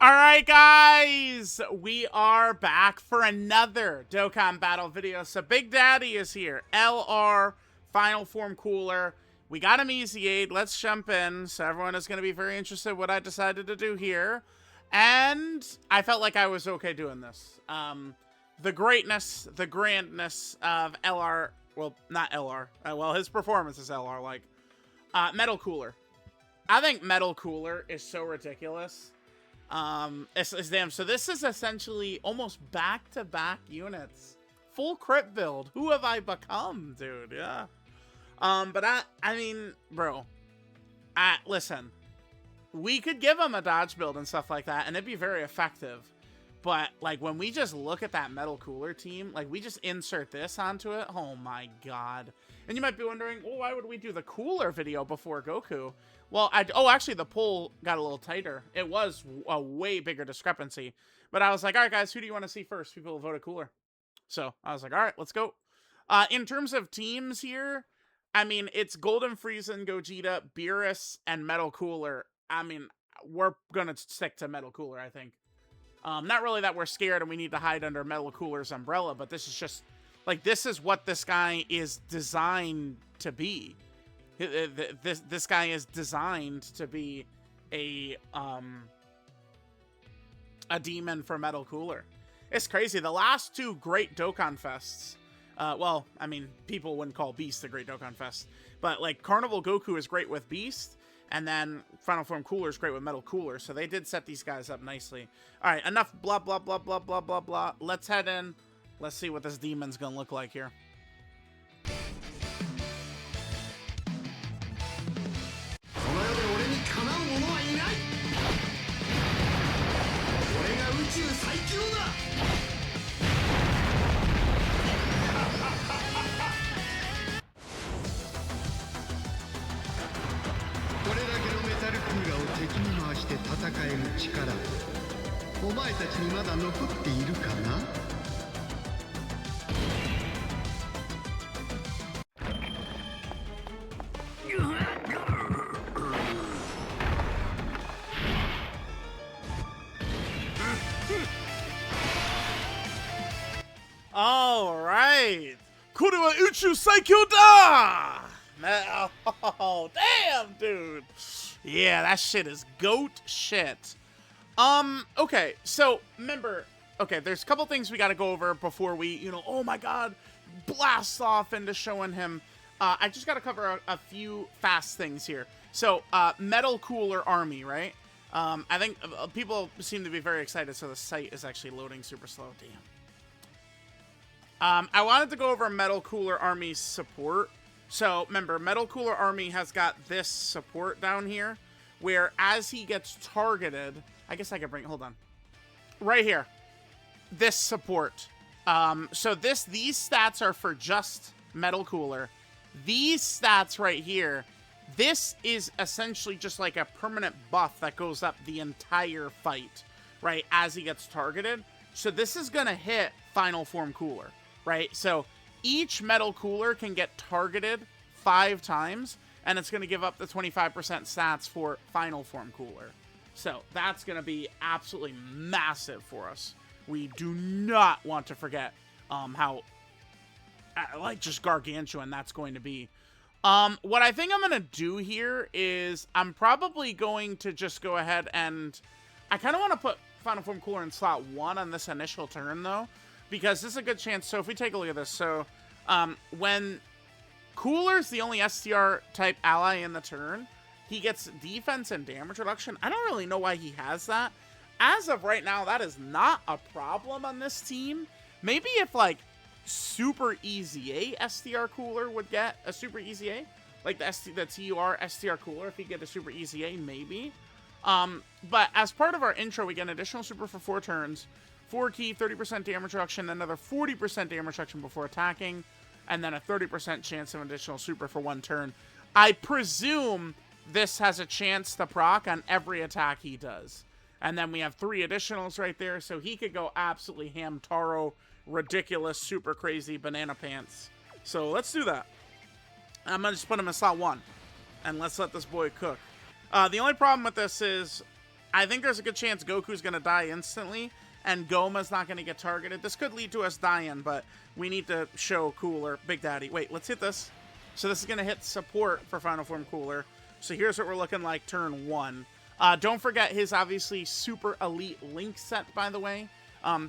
Alright guys, we are back for another Dokkan battle video. So Big Daddy is here, LR, Final Form Cooler. We got him EZA'd, let's jump in. So everyone is going to be very interested in what I decided to do here. And I felt like I was okay doing this. The greatness, the grandness of LR, well, not LR, well, his performance is LR, like, Metal Cooler. I think Metal Cooler is so ridiculous. It's damn. So this is essentially almost back-to-back units. Full crit build. Who have I become, dude? Yeah. But I mean, bro. Listen. We could give him a dodge build and stuff like that, and it'd be very effective. But, like, when we just look at that Metal Cooler team, like, we just insert this onto it. Oh, my God. And you might be wondering, well, why would we do the Cooler video before Goku? Well, actually, the poll got a little tighter. It was a way bigger discrepancy. But I was like, all right, guys, who do you want to see first? People voted Cooler. So I was like, all right, let's go. In terms of teams here, I mean, it's Golden Frieza and Gogeta, Beerus, and Metal Cooler. I mean, we're going to stick to Metal Cooler, I think. Not really that we're scared and we need to hide under Metal Cooler's umbrella, but this is just, like, this is what this guy is designed to be. This guy is designed to be a demon for Metal Cooler. It's crazy. The last two great Dokkan Fests, well, I mean, people wouldn't call Beast a great Dokkan Fest, but, like, Carnival Goku is great with Beast, and then Final Form Cooler is great with Metal Cooler, so they did set these guys up nicely. All right, enough blah, blah, blah, blah, blah, blah, blah. Let's head in. Let's see what this demon's gonna look like here. All right. Korewa Uchu Saikyo da! Oh, damn, dude. Yeah, that shit is goat shit. Okay, so remember, okay, there's a couple things we got to go over before we, you know, oh my God, blast off into showing him. I just got to cover a few fast things here. So, Metal Cooler Army, right? I think people seem to be very excited, so the site is actually loading super slow. Damn. I wanted to go over Metal Cooler Army's support. So, remember, Metal Cooler Army has got this support down here, where as he gets targeted, I guess I could bring, hold on. Right here. This support. So these stats are for just Metal Cooler. These stats right here, this is essentially just like a permanent buff that goes up the entire fight, right, as he gets targeted. So this is going to hit Final Form Cooler, right? So each Metal Cooler can get targeted 5 times, and it's going to give up the 25% stats for Final Form Cooler. So that's going to be absolutely massive for us. We do not want to forget how, like, just gargantuan that's going to be. What I think I'm going to do here is I'm probably going to just go ahead and... I kind of want to put Final Form Cooler in slot 1 on this initial turn, though, because this is a good chance. So if we take a look at this, so when Cooler's the only STR type ally in the turn, he gets defense and damage reduction. I don't really know why he has that. As of right now, that is not a problem on this team. Maybe if, like, Super EZA STR Cooler would get a Super EZA, like the TUR STR Cooler, if he get a Super EZA, maybe. But as part of our intro, we get an additional super for 4 turns, 4 key, 30% damage reduction, another 40% damage reduction before attacking, and then a 30% chance of additional super for 1 turn. I presume this has a chance to proc on every attack he does. And then we have 3 additionals right there, so he could go absolutely Hamtaro, ridiculous, super crazy banana pants. So let's do that. I'm going to just put him in slot 1, and let's let this boy cook. The only problem with this is I think there's a good chance Goku's going to die instantly, and Goma's not going to get targeted. This could lead to us dying, but we need to show Cooler. Big Daddy. Wait, let's hit this. So this is going to hit support for Final Form Cooler. So here's what we're looking like turn 1. Don't forget his obviously super elite link set, by the way.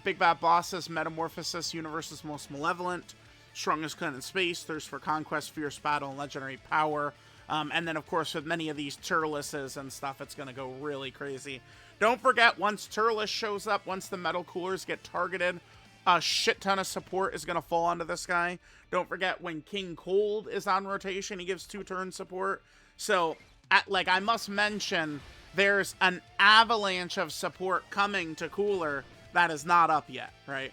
Big Bad Boss's Metamorphosis, Universe's Most Malevolent, Strongest Clan in Space, Thirst for Conquest, Fierce Battle, and Legendary Power. And then, of course, with many of these Turleses and stuff, it's going to go really crazy. Don't forget, once Turles shows up, once the Metal Coolers get targeted, a shit ton of support is going to fall onto this guy. Don't forget, when King Cold is on rotation, he gives 2-turn support. So, I must mention, there's an avalanche of support coming to Cooler that is not up yet, right?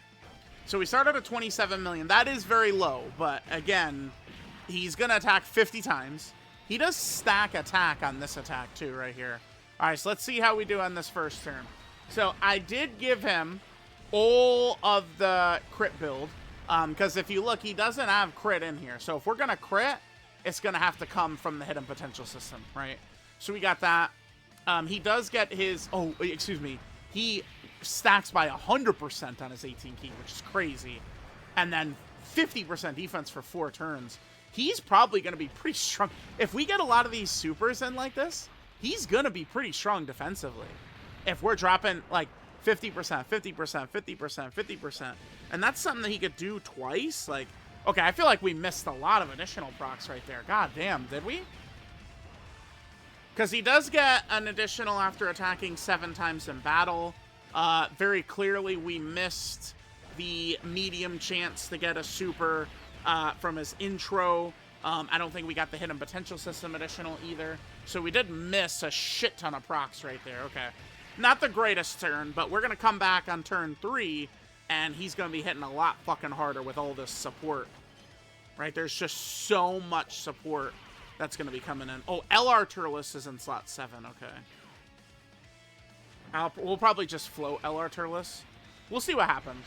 So we started at 27 million. That is very low, but again, he's going to attack 50 times. He does stack attack on this attack too, right here. All right, so let's see how we do on this first turn. So I did give him all of the crit build, because if you look, he doesn't have crit in here. So if we're going to crit, it's going to have to come from the hidden potential system, right? So we got that. He does get his, he stacks by 100% on his 18 key, which is crazy. And then 50% defense for 4 turns. He's probably going to be pretty strong. If we get a lot of these supers in like this, he's going to be pretty strong defensively. If we're dropping like 50%, 50%, 50%, 50%. And that's something that he could do twice. Like, okay, I feel like we missed a lot of additional procs right there. God damn, did we? Because he does get an additional after attacking 7 times in battle. Very clearly, we missed the medium chance to get a super from his intro. I don't think we got the hidden potential system additional either. So we did miss a shit ton of procs right there. Okay. Not the greatest turn, but we're going to come back on turn 3, and he's going to be hitting a lot fucking harder with all this support. Right? There's just so much support that's going to be coming in. Oh, LR Turles is in slot 7. Okay. We'll probably just float LR Turles. We'll see what happens.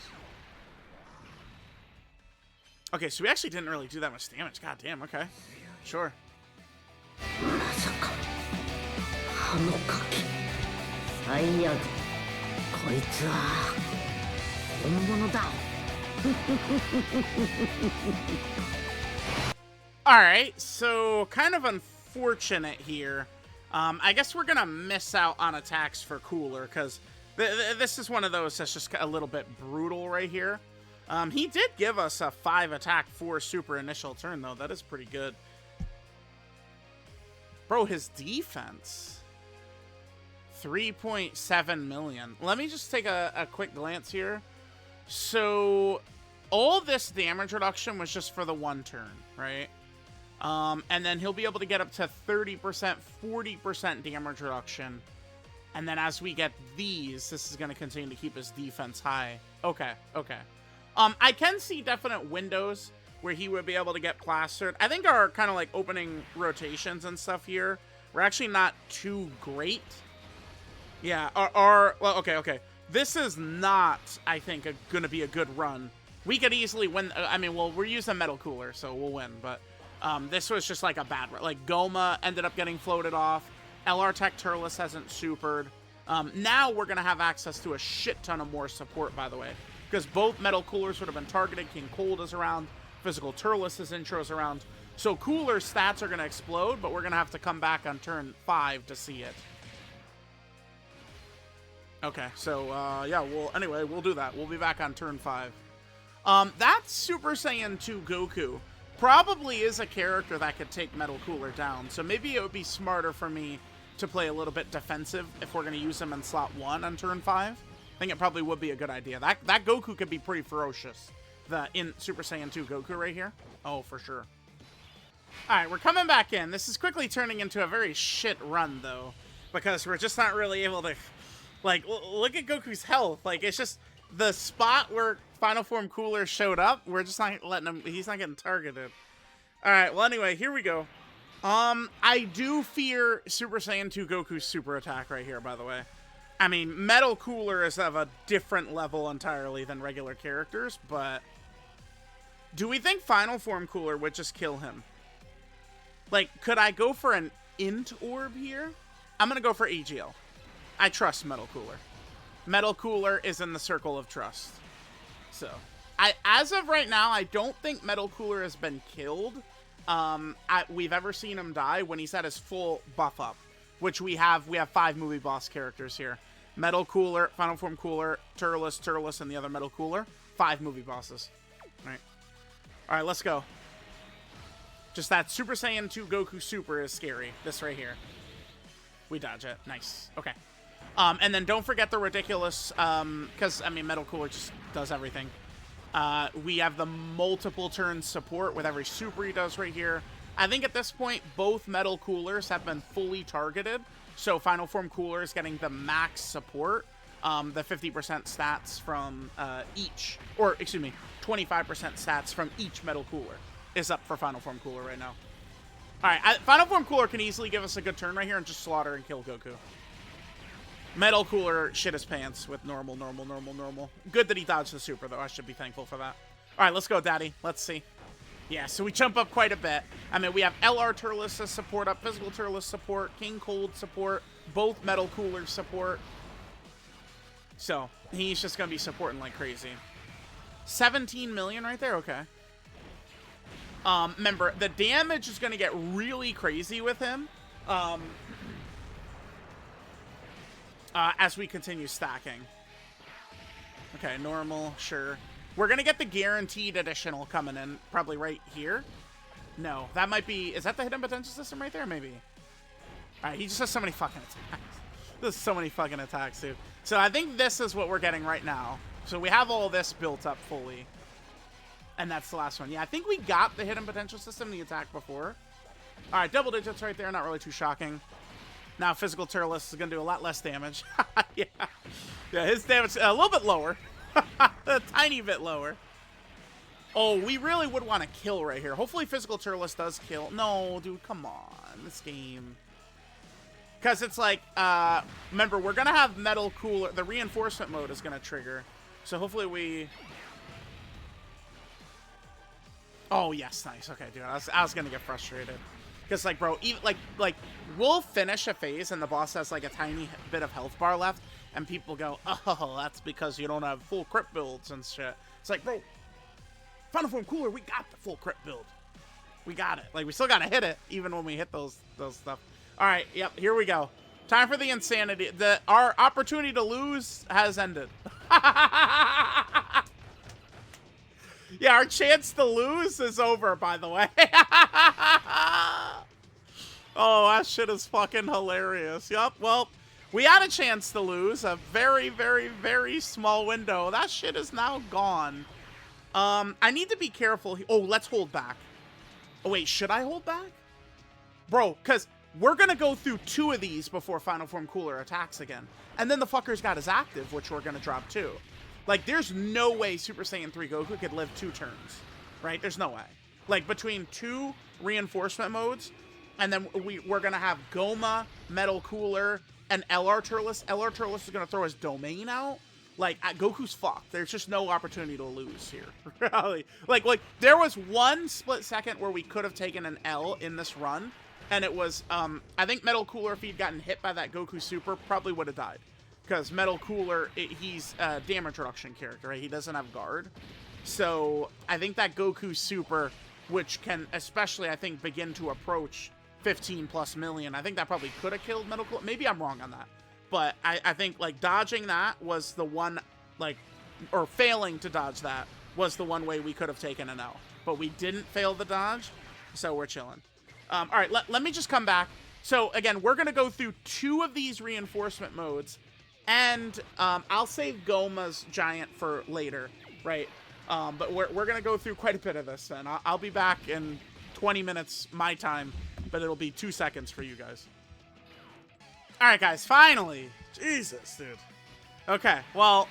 Okay, so we actually didn't really do that much damage. God damn, okay. Sure. Alright, so kind of unfortunate here. I guess we're going to miss out on attacks for Cooler, because this is one of those that's just a little bit brutal right here. He did give us a 5 attack 4 super initial turn, though. That is pretty good. Bro, his defense. 3.7 million. Let me just take a quick glance here. So, all this damage reduction was just for the 1 turn, right? And then he'll be able to get up to 30%, 40% damage reduction. And then as we get these, this is going to continue to keep his defense high. Okay, okay. I can see definite windows where he would be able to get plastered. I think our kind of like opening rotations and stuff here were actually not too great. Yeah, well, okay. This is not, I think, going to be a good run. We could easily win. I mean, well, we're using Metal Cooler, so we'll win. But this was just like a bad run. Like, Goma ended up getting floated off. LR Tech Turles hasn't supered. Now we're going to have access to a shit ton of more support, by the way. Because both Metal Coolers would have been targeted. King Cold is around. Physical Turles' intro is around. So Cooler stats are going to explode, but we're going to have to come back on turn 5 to see it. Okay, so, yeah, anyway, we'll do that. We'll be back on turn 5. That Super Saiyan 2 Goku probably is a character that could take Metal Cooler down. So maybe it would be smarter for me to play a little bit defensive if we're going to use him in slot 1 on turn 5. I think it probably would be a good idea. That Goku could be pretty ferocious. In Super Saiyan 2 Goku right here. Oh, for sure. Alright, we're coming back in. This is quickly turning into a very shit run, though. Because we're just not really able to... Like, look at Goku's health. Like, it's just the spot where Final Form Cooler showed up. We're just not letting him... He's not getting targeted. Alright, well, anyway, here we go. I do fear Super Saiyan 2 Goku's super attack right here, by the way. I mean, Metal Cooler is of a different level entirely than regular characters, but... Do we think Final Form Cooler would just kill him? Like, could I go for an Int Orb here? I'm gonna go for AGL. I trust Metal Cooler. Metal Cooler is in the circle of trust. So, as of right now, I don't think Metal Cooler has been killed. We've ever seen him die when he's at his full buff up, which we have 5 movie boss characters here. Metal Cooler, Final Form Cooler, Turles, and the other Metal Cooler. 5 movie bosses. All right, let's go. Just that Super Saiyan 2 Goku Super is scary. This right here. We dodge it. Nice. Okay. And then don't forget the ridiculous, because, I mean, Metal Cooler just does everything. We have the multiple turn support with every super he does right here. I think at this point, both Metal Coolers have been fully targeted. So Final Form Cooler is getting the max support. The 50% stats from each, or excuse me, 25% stats from each Metal Cooler is up for Final Form Cooler right now. All right, Final Form Cooler can easily give us a good turn right here and just slaughter and kill Goku. Metal Cooler shit his pants with normal. Good that he dodged the super, though. I should be thankful for that. All right, let's go, Daddy. Let's see. Yeah, so we jump up quite a bit. I mean, we have LR Turles as support up, Physical Turles support, King Cold support, both Metal Coolers support. So, he's just going to be supporting like crazy. 17 million right there? Okay. Remember, the damage is going to get really crazy with him. As we continue stacking. Okay, normal, sure. We're going to get the guaranteed additional coming in, probably right here. No, that might be... Is that the hidden potential system right there? Maybe. Alright, he just has so many fucking attacks. There's so many fucking attacks, dude. So I think this is what we're getting right now. So we have all this built up fully. And that's the last one. Yeah, I think we got the hidden potential system, the attack before. Alright, double digits right there. Not really too shocking. Now Physical Turles is going to do a lot less damage. Yeah. Yeah, his damage a little bit lower. A tiny bit lower. Oh, we really would want to kill right here. Hopefully Physical Turles does kill. No, dude, come on. This game. Because it's like, remember, we're going to have Metal Cooler. The reinforcement mode is going to trigger. So hopefully we... Oh, yes, nice. Okay, dude, I was going to get frustrated. Because, like, bro, even, like, we'll finish a phase and the boss has, like, a tiny bit of health bar left. And people go, oh, that's because you don't have full crit builds and shit. It's like, bro, Final Form Cooler, we got the full crit build. We got it. Like, we still got to hit it, even when we hit those stuff. All right, yep, here we go. Time for the insanity. Our opportunity to lose has ended. Yeah, our chance to lose is over, by the way. Oh, that shit is fucking hilarious. Yup, well, we had a chance to lose. A very, very, very small window. That shit is now gone. I need to be careful. Oh, let's hold back. Oh, wait, should I hold back? Bro, because we're going to go through 2 of these before Final Form Cooler attacks again. And then the fucker's got his active, which we're going to drop too. Like, there's no way Super Saiyan 3 Goku could live 2 turns. Right? There's no way. Like, between 2 reinforcement modes, and then we're going to have Goma, Metal Cooler, and LR Turles. LR Turles is going to throw his domain out. Like, Goku's fucked. There's just no opportunity to lose here. Really. Like, there was one split second where we could have taken an L in this run. And it was, I think Metal Cooler, if he'd gotten hit by that Goku Super, probably would have died. Because Metal Cooler, he's a damage reduction character, right? He doesn't have guard. So, I think that Goku Super, which can especially, I think, begin to approach 15+ million, I think that probably could have killed Metal Cooler. Maybe I'm wrong on that. But I think, like, dodging that was the one, like, or failing to dodge that was the one way we could have taken an L. But we didn't fail the dodge, so we're chilling. All right, let me just come back. So, again, we're going to go through 2 of these reinforcement modes. And I'll save Goma's Giant for later, right? But we're going to go through quite a bit of this then. I'll be back in 20 minutes my time, but it'll be 2 seconds for you guys. All right, guys, finally. Jesus, dude. Okay, well,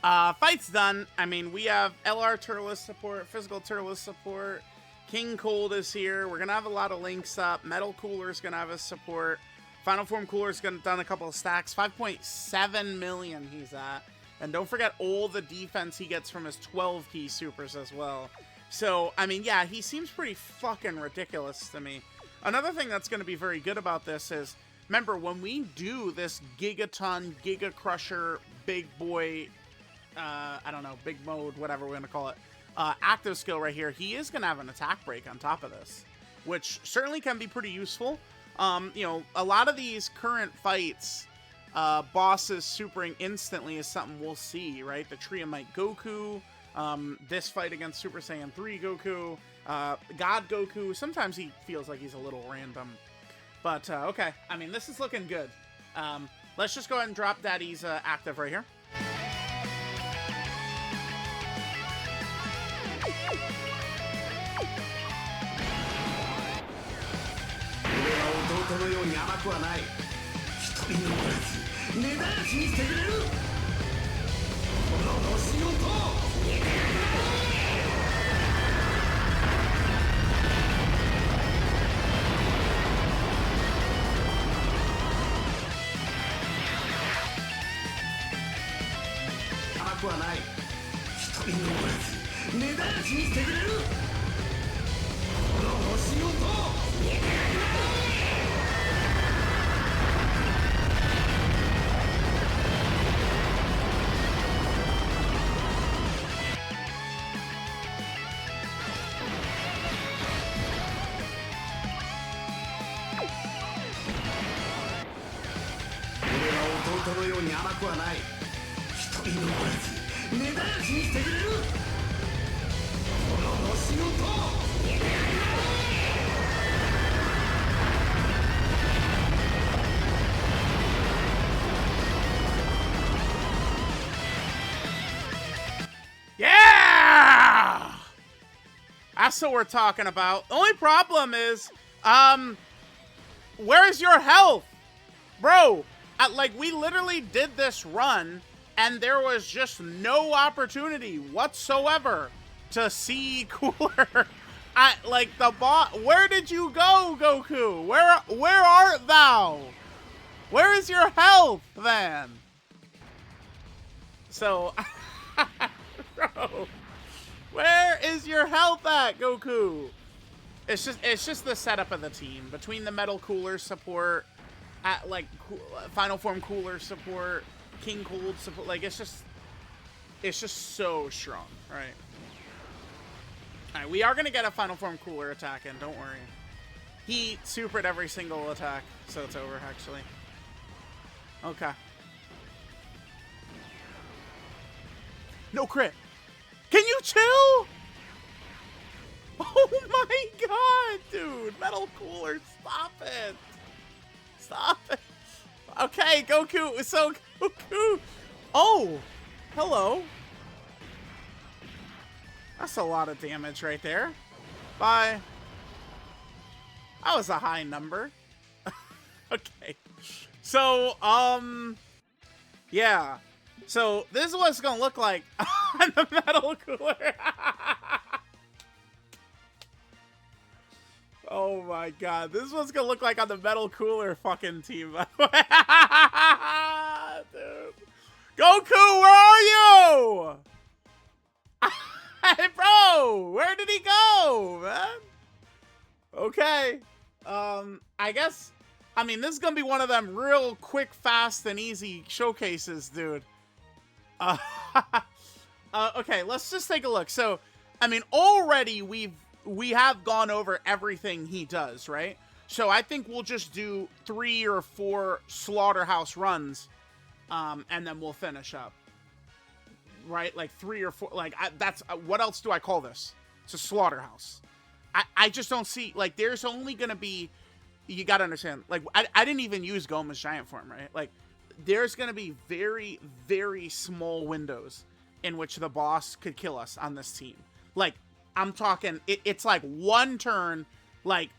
fight's done. I mean, we have LR Turles support, Physical Turles support. King Cold is here. We're going to have a lot of links up. Metal Cooler is going to have his support. Final Form Cooler is going to done a couple of stacks. 5.7 million he's at. And don't forget all the defense he gets from his 12 key supers as well. So, I mean, yeah, he seems pretty fucking ridiculous to me. Another thing that's going to be very good about this is remember, when we do this Gigaton, Giga Crusher, Big Boy, I don't know, Big Mode, whatever we're going to call it, active skill right here, he is going to have an attack break on top of this, which certainly can be pretty useful. You know, a lot of these current fights, bosses supering instantly is something we'll see, right? The Triomite Goku, this fight against Super Saiyan 3 Goku, God Goku. Sometimes he feels like he's a little random. But, okay. I mean, this is looking good. Let's just go ahead and drop that EZA active right here. Yeah! That's what we're talking about. The only problem is, where's your health? Bro, like, we literally did this run, and there was just no opportunity whatsoever to see Cooler. Like, the boss. Where did you go, Goku? Where art thou? Where is your health, then? So, bro, where is your health at, Goku? It's just the setup of the team between the Metal Cooler support, at like Final Form Cooler support, King Cold support. Like, it's just so strong, right? All right, we are gonna get a Final Form Cooler attack in. Don't worry. He supered every single attack, so it's over actually. Okay. No crit. Can you chill? Oh my god, dude. Metal Cooler, stop it. Stop it. Okay, Goku. So, Goku. Oh, hello. That's a lot of damage right there. Bye. That was a high number. Okay. So, yeah. So, this is what it's gonna look like on the Metal Cooler. Oh my god. This is what it's gonna look like on the Metal Cooler fucking team, by the way. Dude. Goku, where are you? Hey, bro! Where did he go, man? Okay. I guess... I mean, this is gonna be one of them real quick, fast, and easy showcases, dude. Okay, let's just take a look. So, I mean, already we have gone over everything he does, right? So I think we'll just do 3 or 4 slaughterhouse runs, and then we'll finish up. Right? Like 3 or 4, like, that's, what else do I call this? It's a slaughterhouse. I just don't see, like, there's only gonna be, you gotta understand, like, I didn't even use Goma's giant form, right? Like, there's gonna be very, very small windows in which the boss could kill us on this team. Like, I'm talking, it's like one turn, like,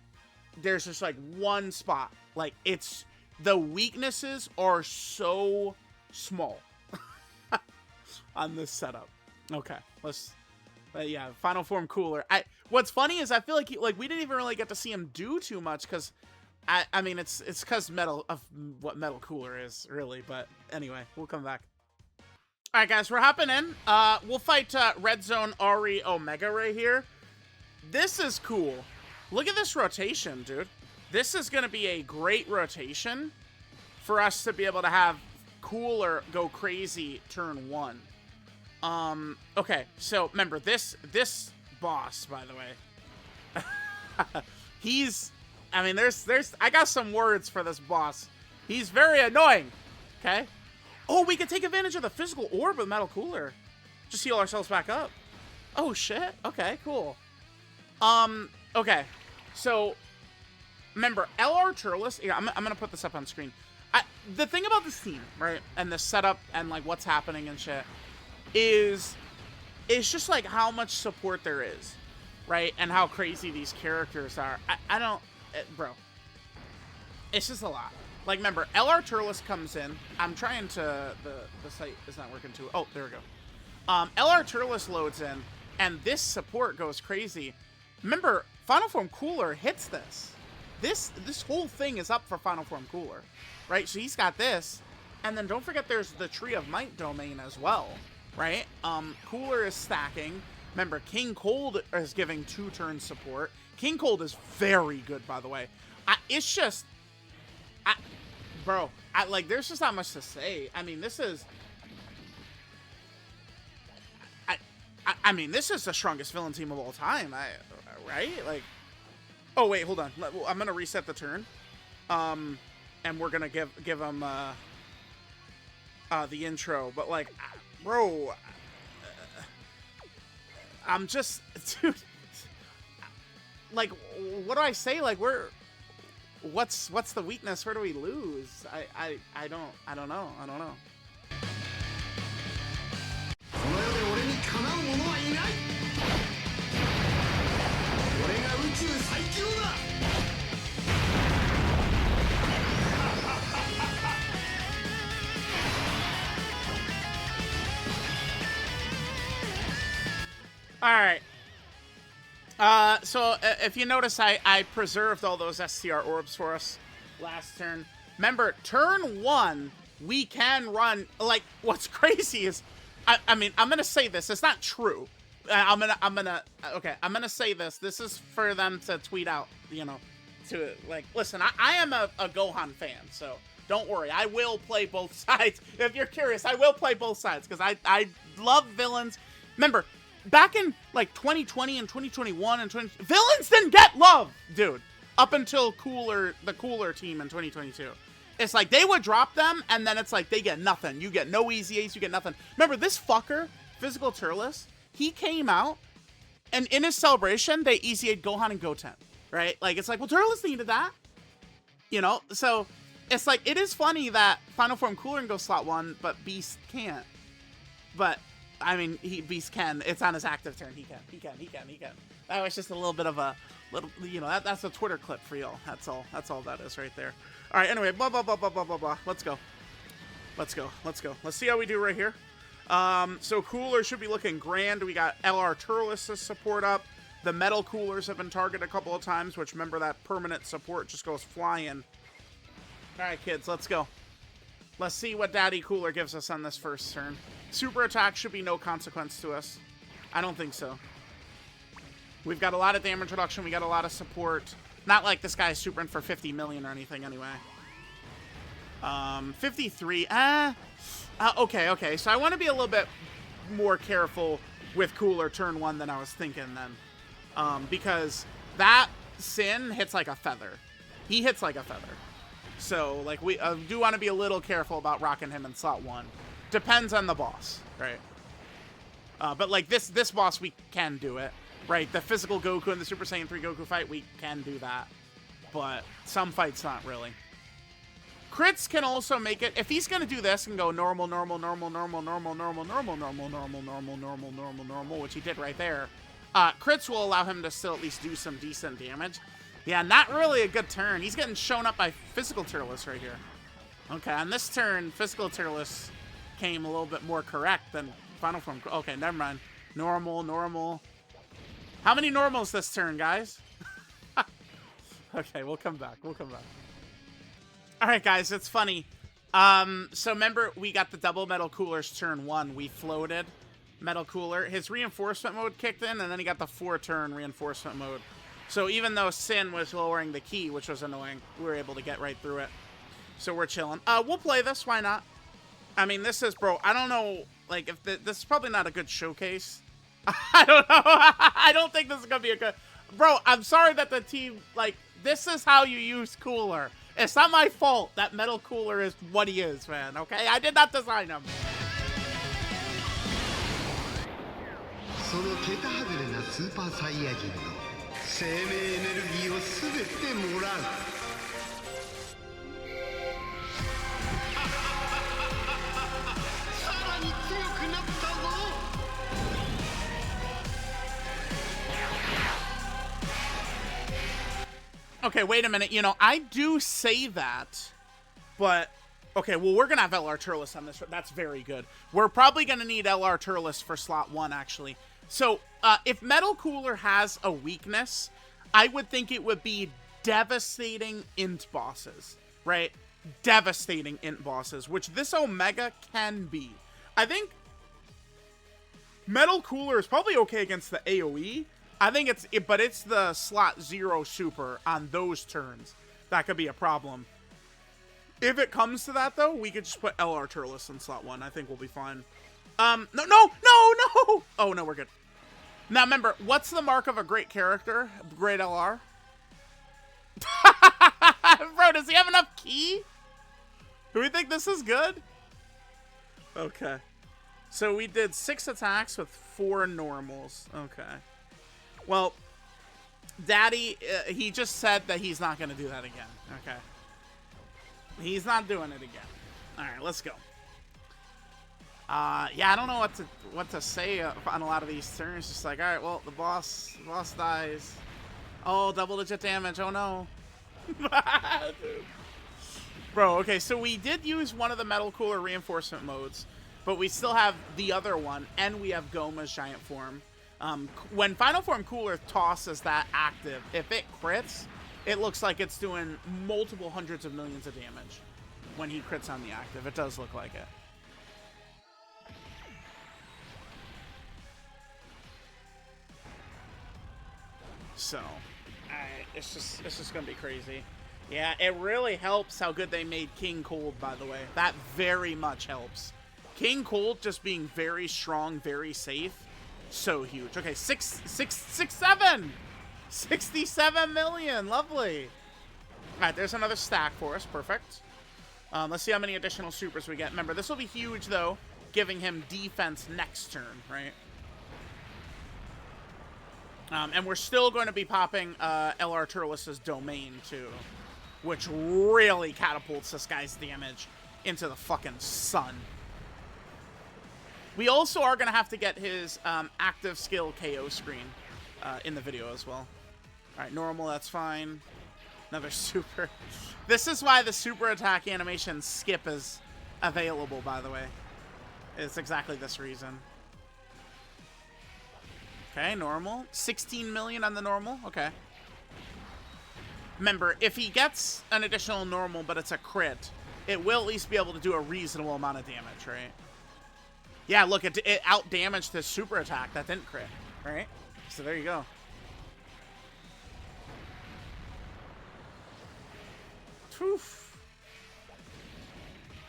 there's just like one spot. Like, it's, the weaknesses are so small on this setup. Okay, let's, yeah, Final Form Cooler. What's funny is I feel like we didn't even really get to see him do too much, because, I mean, it's because what Metal Cooler is, really, but anyway, we'll come back. Alright, guys, we're hopping in. We'll fight Red Zone Ari Omega right here. This is cool. Look at this rotation, dude. This is going to be a great rotation for us to be able to have Cooler go crazy turn 1. Okay, so remember this boss, by the way. I mean, I got some words for this boss. He's very annoying. Okay. Oh, we can take advantage of the physical orb with Metal Cooler. Just heal ourselves back up. Oh shit. Okay, cool. Okay. So remember, LR Turles. Yeah, I'm gonna put this up on screen. The thing about this team, right, and the setup and like what's happening and shit, is it's just like how much support there is, right, and how crazy these characters are. I don't, bro. It's just a lot. Like, remember, LR Turles comes in. I'm trying to the site is not working too. Oh, there we go. LR Turles loads in, and this support goes crazy. Remember, Final Form Cooler hits this. This whole thing is up for Final Form Cooler, right? So he's got this, and then don't forget there's the Tree of Might domain as well, right? Cooler is stacking. Remember, King Cold is giving 2-turn support. King Cold is very good, by the way. It's just, bro, like, there's just not much to say. I mean, this is, I mean, this is the strongest villain team of all time, right? Like, oh, wait, hold on. I'm going to reset the turn. And we're going to give him the intro. But, like, bro, I'm just, dude, like, what do I say? Like, what's the weakness? Where do we lose? I don't know. Alright. So if you notice, I preserved all those STR orbs for us last turn. Remember, turn 1, we can run, like, what's crazy is, I mean, I'm gonna say this, it's not true. I'm gonna say this. This is for them to tweet out, you know, to, like, listen, I am a Gohan fan, so don't worry. I will play both sides. If you're curious, I will play both sides, because I love villains. Remember, back in, like, 2020 and 2021 and villains didn't get love, dude, up until the Cooler team in 2022. It's like, they would drop them, and then it's like, they get nothing. You get no easy ace, you get nothing. Remember, this fucker, Physical Turles, he came out, and in his celebration, they easy-a'd Gohan and Goten, right? Like, it's like, well, Turles needed that, you know? So, it's like, it is funny that Final Form Cooler can go slot 1, but Beast can't. But, I mean, Beast can. It's on his active turn. He can. That was just a little bit of a, you know, that's a Twitter clip for y'all. That's all that is right there. All right, anyway, blah, blah, blah, blah, blah, blah, blah. Let's go. Let's see how we do right here. So Cooler should be looking grand. We got LR Turles to support up. The Metal Coolers have been targeted a couple of times, which, remember, that permanent support just goes flying. All right, kids, let's go. Let's see what Daddy Cooler gives us on this first turn. Super attack should be no consequence to us. I don't think so. We've got a lot of damage reduction. We got a lot of support. Not like this guy's supering for 50 million or anything anyway. 53. Okay. So I want to be a little bit more careful with Cooler turn 1 than I was thinking then. Because that Sin hits like a feather. He hits like a feather. So, like, we do want to be a little careful about rocking him in slot 1. Depends on the boss, right? But, like, this boss, we can do it, right? The physical Goku and the Super Saiyan 3 Goku fight, we can do that. But some fights, not really. Crits can also make it, if he's going to do this and go normal, which he did right there, crits will allow him to still at least do some decent damage. Yeah, not really a good turn. He's getting shown up by Physical Turles right here. Okay, on this turn, Physical Turles came a little bit more correct than Final Form. Okay, never mind. Normal. How many normals this turn, guys? Okay, we'll come back. All right, guys, it's funny. So remember, we got the double Metal Coolers turn 1. We floated Metal Cooler. His reinforcement mode kicked in, and then he got the 4-turn reinforcement mode. So even though Sin was lowering the key, which was annoying, we were able to get right through it. So we're chilling. We'll play this. Why not? I mean, this is, bro, I don't know, like, if this is probably not a good showcase. I don't know. I don't think this is going to be a good... Bro, I'm sorry that the team, like, this is how you use Cooler. It's not my fault that Metal Cooler is what he is, man, okay? I did not design him. Okay, wait a minute. You know, I do say that, but... Okay, well, we're going to have LR Turles on this. That's very good. We're probably going to need LR Turles for slot 1, actually. So, if Metal Cooler has a weakness, I would think it would be devastating int bosses, right? Devastating int bosses, which this Omega can be. I think Metal Cooler is probably okay against the AoE. I think but it's the slot 0 super on those turns that could be a problem. If it comes to that, though, we could just put LR Turles in slot 1. I think we'll be fine. No! Oh, no, we're good. Now, remember, what's the mark of a great character? Great LR? Bro, does he have enough key? Do we think this is good? Okay. So we did 6 attacks with 4 normals. Okay. Well, Daddy, he just said that he's not going to do that again. Okay. He's not doing it again. All right, let's go. Yeah, I don't know what to say on a lot of these turns. Just like, all right, well, the boss dies. Oh, double-digit damage. Oh no. Bro, okay, so we did use one of the Metal Cooler reinforcement modes, but we still have the other one, and we have Goma's giant form. When Final Form Cooler tosses that active, if it crits, it looks like it's doing multiple hundreds of millions of damage when he crits on the active. It does look like it. So, it's just gonna be crazy. Yeah, it really helps how good they made King Cold, by the way. That very much helps. King Cold just being very strong, very safe, so huge. Okay, 7! 67 million, lovely. All right, there's another stack for us, perfect. Let's see how many additional supers we get. Remember, this will be huge, though, giving him defense next turn, right? And we're still going to be popping LR Turles' domain, too, which really catapults this guy's damage into the fucking sun. We also are going to have to get his active skill KO screen in the video as well. All right, normal, that's fine. Another super. This is why the super attack animation skip is available, by the way. It's exactly this reason. Okay, normal. 16 million on the normal. Okay. Remember, if he gets an additional normal, but it's a crit, it will at least be able to do a reasonable amount of damage, right? Yeah, look, it out-damaged his super attack. That didn't crit, right? So there you go. Oof.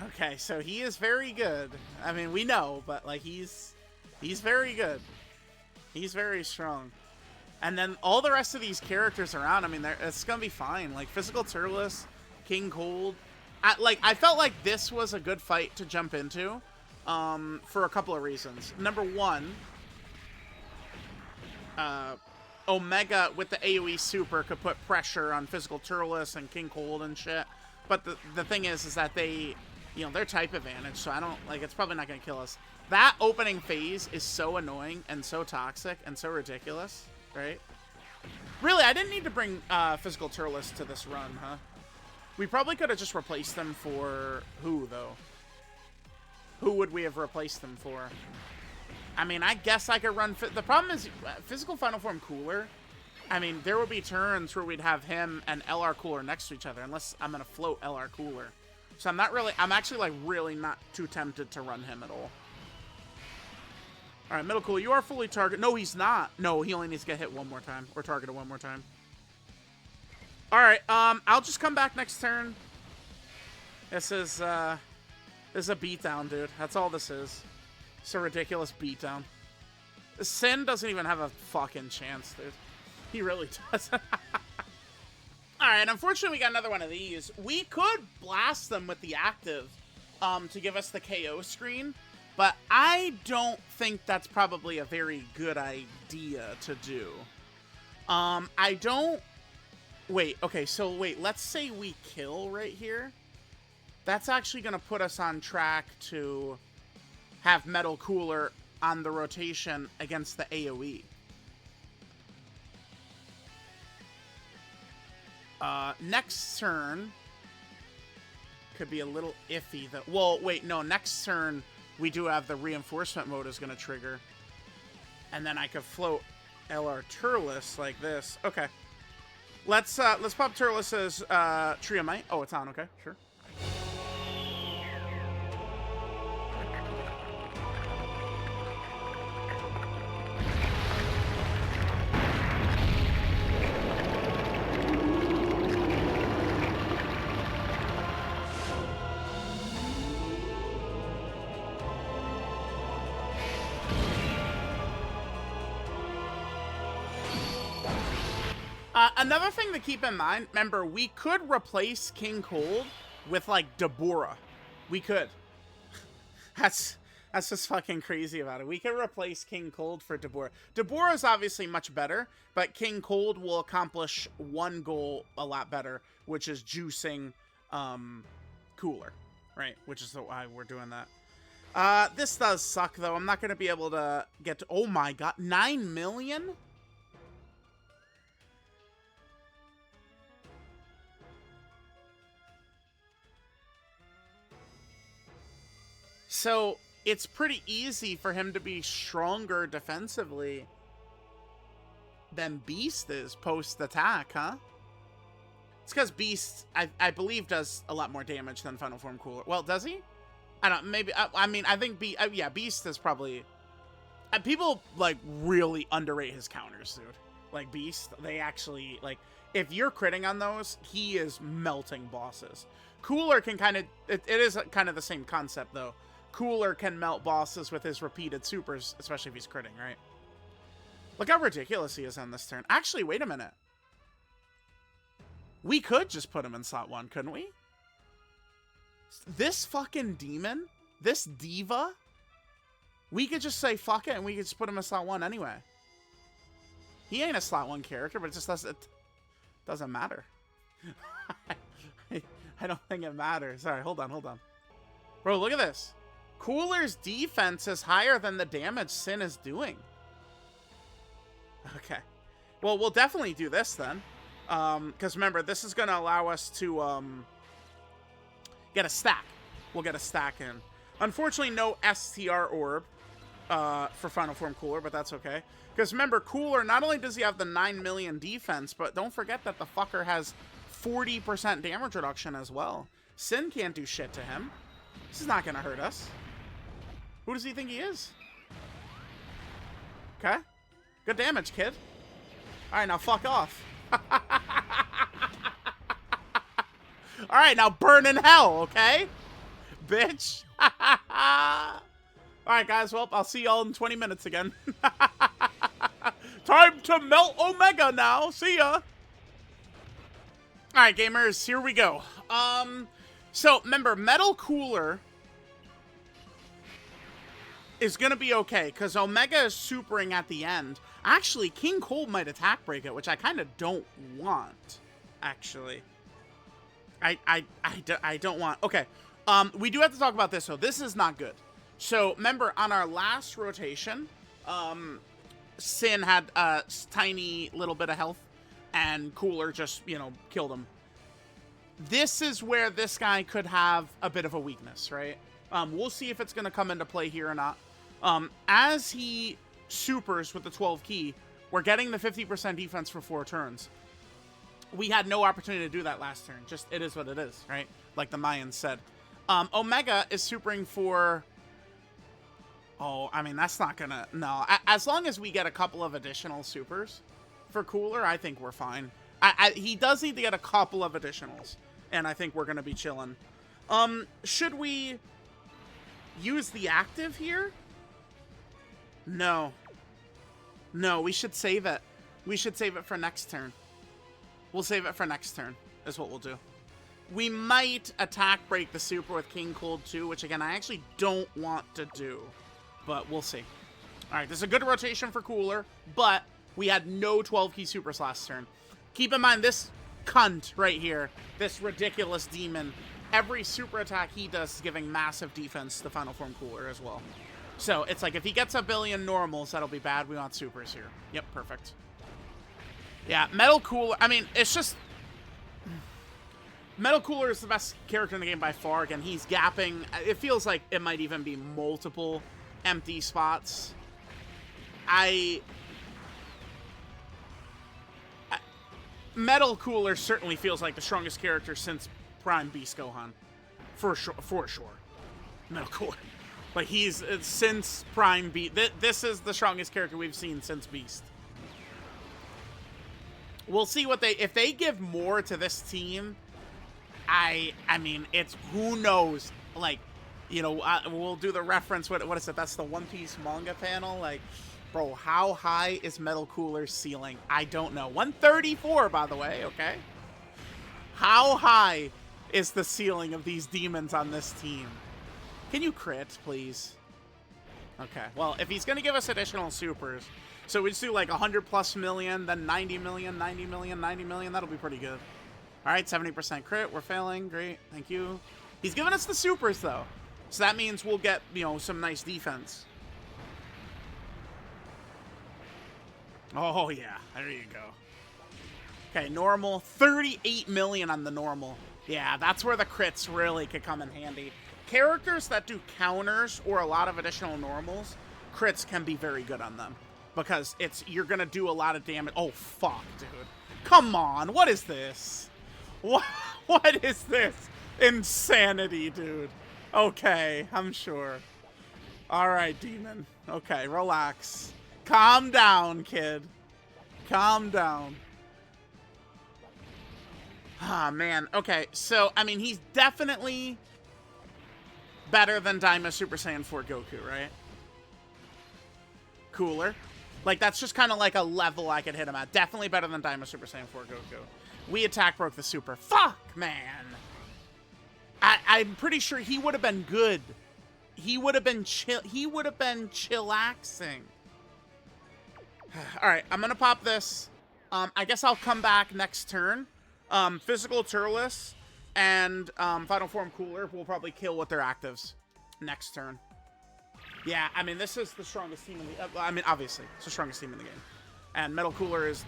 Okay, so he is very good. I mean, we know, but like he's very good. He's very strong. And then all the rest of these characters around, I mean, it's gonna be fine. Like Physical Turles, King Cold. I felt like this was a good fight to jump into, for a couple of reasons. Number one, Omega with the AoE super could put pressure on Physical Turles and King Cold and shit. But the thing is that they, you know, they're type advantage, so I don't, like, it's probably not going to kill us. That opening phase is so annoying and so toxic and so ridiculous, right? Really, I didn't need to bring Physical Turles to this run, huh? We probably could have just replaced them for who, though? Who would we have replaced them for? I mean, I guess I could run... The problem is, Physical Final Form Cooler, I mean, there would be turns where we'd have him and LR Cooler next to each other, unless I'm going to float LR Cooler. So I'm actually, like, really not too tempted to run him at all. Alright, Middle Cooler, you are fully targeted. No, he's not. No, he only needs to get hit one more time, or targeted one more time. Alright, I'll just come back next turn. This is a beatdown, dude. That's all this is. It's a ridiculous beatdown. Sin doesn't even have a fucking chance, dude. He really doesn't. Alright, unfortunately we got another one of these. We could blast them with the active to give us the KO screen, but I don't think that's probably a very good idea to do. I don't... Wait, okay, so wait, let's say we kill right here. That's actually going to put us on track to have Metal Cooler on the rotation against the AoE. Next turn could be a little iffy. Well, wait, no, next turn we do have the reinforcement mode is going to trigger. And then I could float LR Turles like this. Okay. Let's pop Turles' Triomite. Oh, it's on, okay, sure. Another thing to keep in mind, remember, we could replace King Cold with, like, Deborah. We could. That's just fucking crazy about it. We could replace King Cold for Deborah. Deborah is obviously much better, but King Cold will accomplish one goal a lot better, which is juicing Cooler, right? Which is why we're doing that. This does suck, though. I'm not going to be able to get to... Oh, my God. 9 million? So, it's pretty easy for him to be stronger defensively than Beast is post-attack, huh? It's because Beast, I believe, does a lot more damage than Final Form Cooler. Well, does he? I don't know, maybe, I mean, I think, yeah, Beast is probably... people, like, really underrate his counters, dude. Like, Beast, they actually, like, if you're critting on those, he is melting bosses. Cooler can kind of, it is kind of the same concept, though. Cooler can melt bosses with his repeated supers, especially if he's critting, right? Look how ridiculous he is on this turn. Actually, wait a minute. We could just put him in slot 1, couldn't we? This fucking demon, this diva, we could just say fuck it and we could just put him in slot 1 anyway. He ain't a slot 1 character, but it just doesn't matter. I don't think it matters. All right, hold on. Bro, look at this. Cooler's defense is higher than the damage Sin is doing. Okay. Well, we'll definitely do this then. Because remember, this is going to allow us to get a stack. We'll get a stack in. Unfortunately, no STR orb for Final Form Cooler, but that's okay. Because remember, Cooler, not only does he have the 9 million defense, but don't forget that the fucker has 40% damage reduction as well. Sin can't do shit to him. This is not going to hurt us. Who does he think he is? Okay. Good damage, kid. Alright, now fuck off. Alright, now burn in hell, okay? Bitch. Alright, guys. Well, I'll see y'all in 20 minutes again. Time to melt Omega now. See ya. Alright, gamers. Here we go. So, remember, Metal Cooler is going to be okay, because Omega is supering at the end. Actually, King Cold might attack break it, which I kind of don't want, actually. I don't want... Okay, we do have to talk about this, though. This is not good. So, remember, on our last rotation, Sin had a tiny little bit of health, and Cooler just, you know, killed him. This is where this guy could have a bit of a weakness, right? We'll see if it's going to come into play here or not. As he supers with the 12 key, we're getting the 50% defense for 4 turns. We had no opportunity to do that last turn. Just, it is what it is, right? Like the Mayans said. Omega is supering for... Oh, I mean, that's not gonna... No, as long as we get a couple of additional supers for Cooler, I think we're fine. He does need to get a couple of additionals, and I think we're going to be chilling. Should we use the active here? No. No, we should save it. We should save it for next turn. We'll save it for next turn, is what we'll do. We might attack break the super with King Cold 2, which, again, I actually don't want to do. But we'll see. All right, this is a good rotation for Cooler, but we had no 12-key supers last turn. Keep in mind, this cunt right here, this ridiculous demon, every super attack he does is giving massive defense to Final Form Cooler as well. So it's like, if he gets a billion normals, that'll be bad. We want supers here. Yep, perfect. Yeah, Metal Cooler, I mean, it's just... Metal Cooler is the best character in the game by far. Again, he's gapping. It feels like it might even be multiple empty spots. Metal Cooler certainly feels like the strongest character since Prime Beast Gohan. For sure. Metal Cooler. Like, he's, since Prime Beast, this is the strongest character we've seen since Beast. We'll see what if they give more to this team, I mean, it's, who knows, like, you know, we'll do the reference, what is it, that's the One Piece manga panel, like, bro, how high is Metal Cooler's ceiling? I don't know. 134, by the way, okay? How high is the ceiling of these demons on this team? Can you crit, please? Okay, well, if he's going to give us additional supers, so we just do like 100+ million, then 90 million, 90 million, 90 million, that'll be pretty good. All right, 70% crit, we're failing, great, thank you. He's giving us the supers, though, so that means we'll get, you know, some nice defense. Oh, yeah, there you go. Okay, normal, 38 million on the normal. Yeah, that's where the crits really could come in handy. Characters that do counters or a lot of additional normals, crits can be very good on them. Because you're going to do a lot of damage. Oh, fuck, dude. Come on, what is this? What is this? Insanity, dude. Okay, I'm sure. All right, demon. Okay, relax. Calm down, kid. Calm down. Ah, man. Okay, so, I mean, he's definitely better than Daima Super Saiyan 4 Goku, right? Cooler. Like, that's just kind of like a level I could hit him at. Definitely better than Daima Super Saiyan 4 Goku. We attack broke the super. Fuck, man. I'm pretty sure he would have been good. He would have been chill. He would have been chillaxing. All right, I'm going to pop this. I guess I'll come back next turn. Physical Turles and Final Form Cooler will probably kill with their actives next turn. Yeah, I mean, this is the strongest team in the... I mean, obviously, it's the strongest team in the game. And Metal Cooler is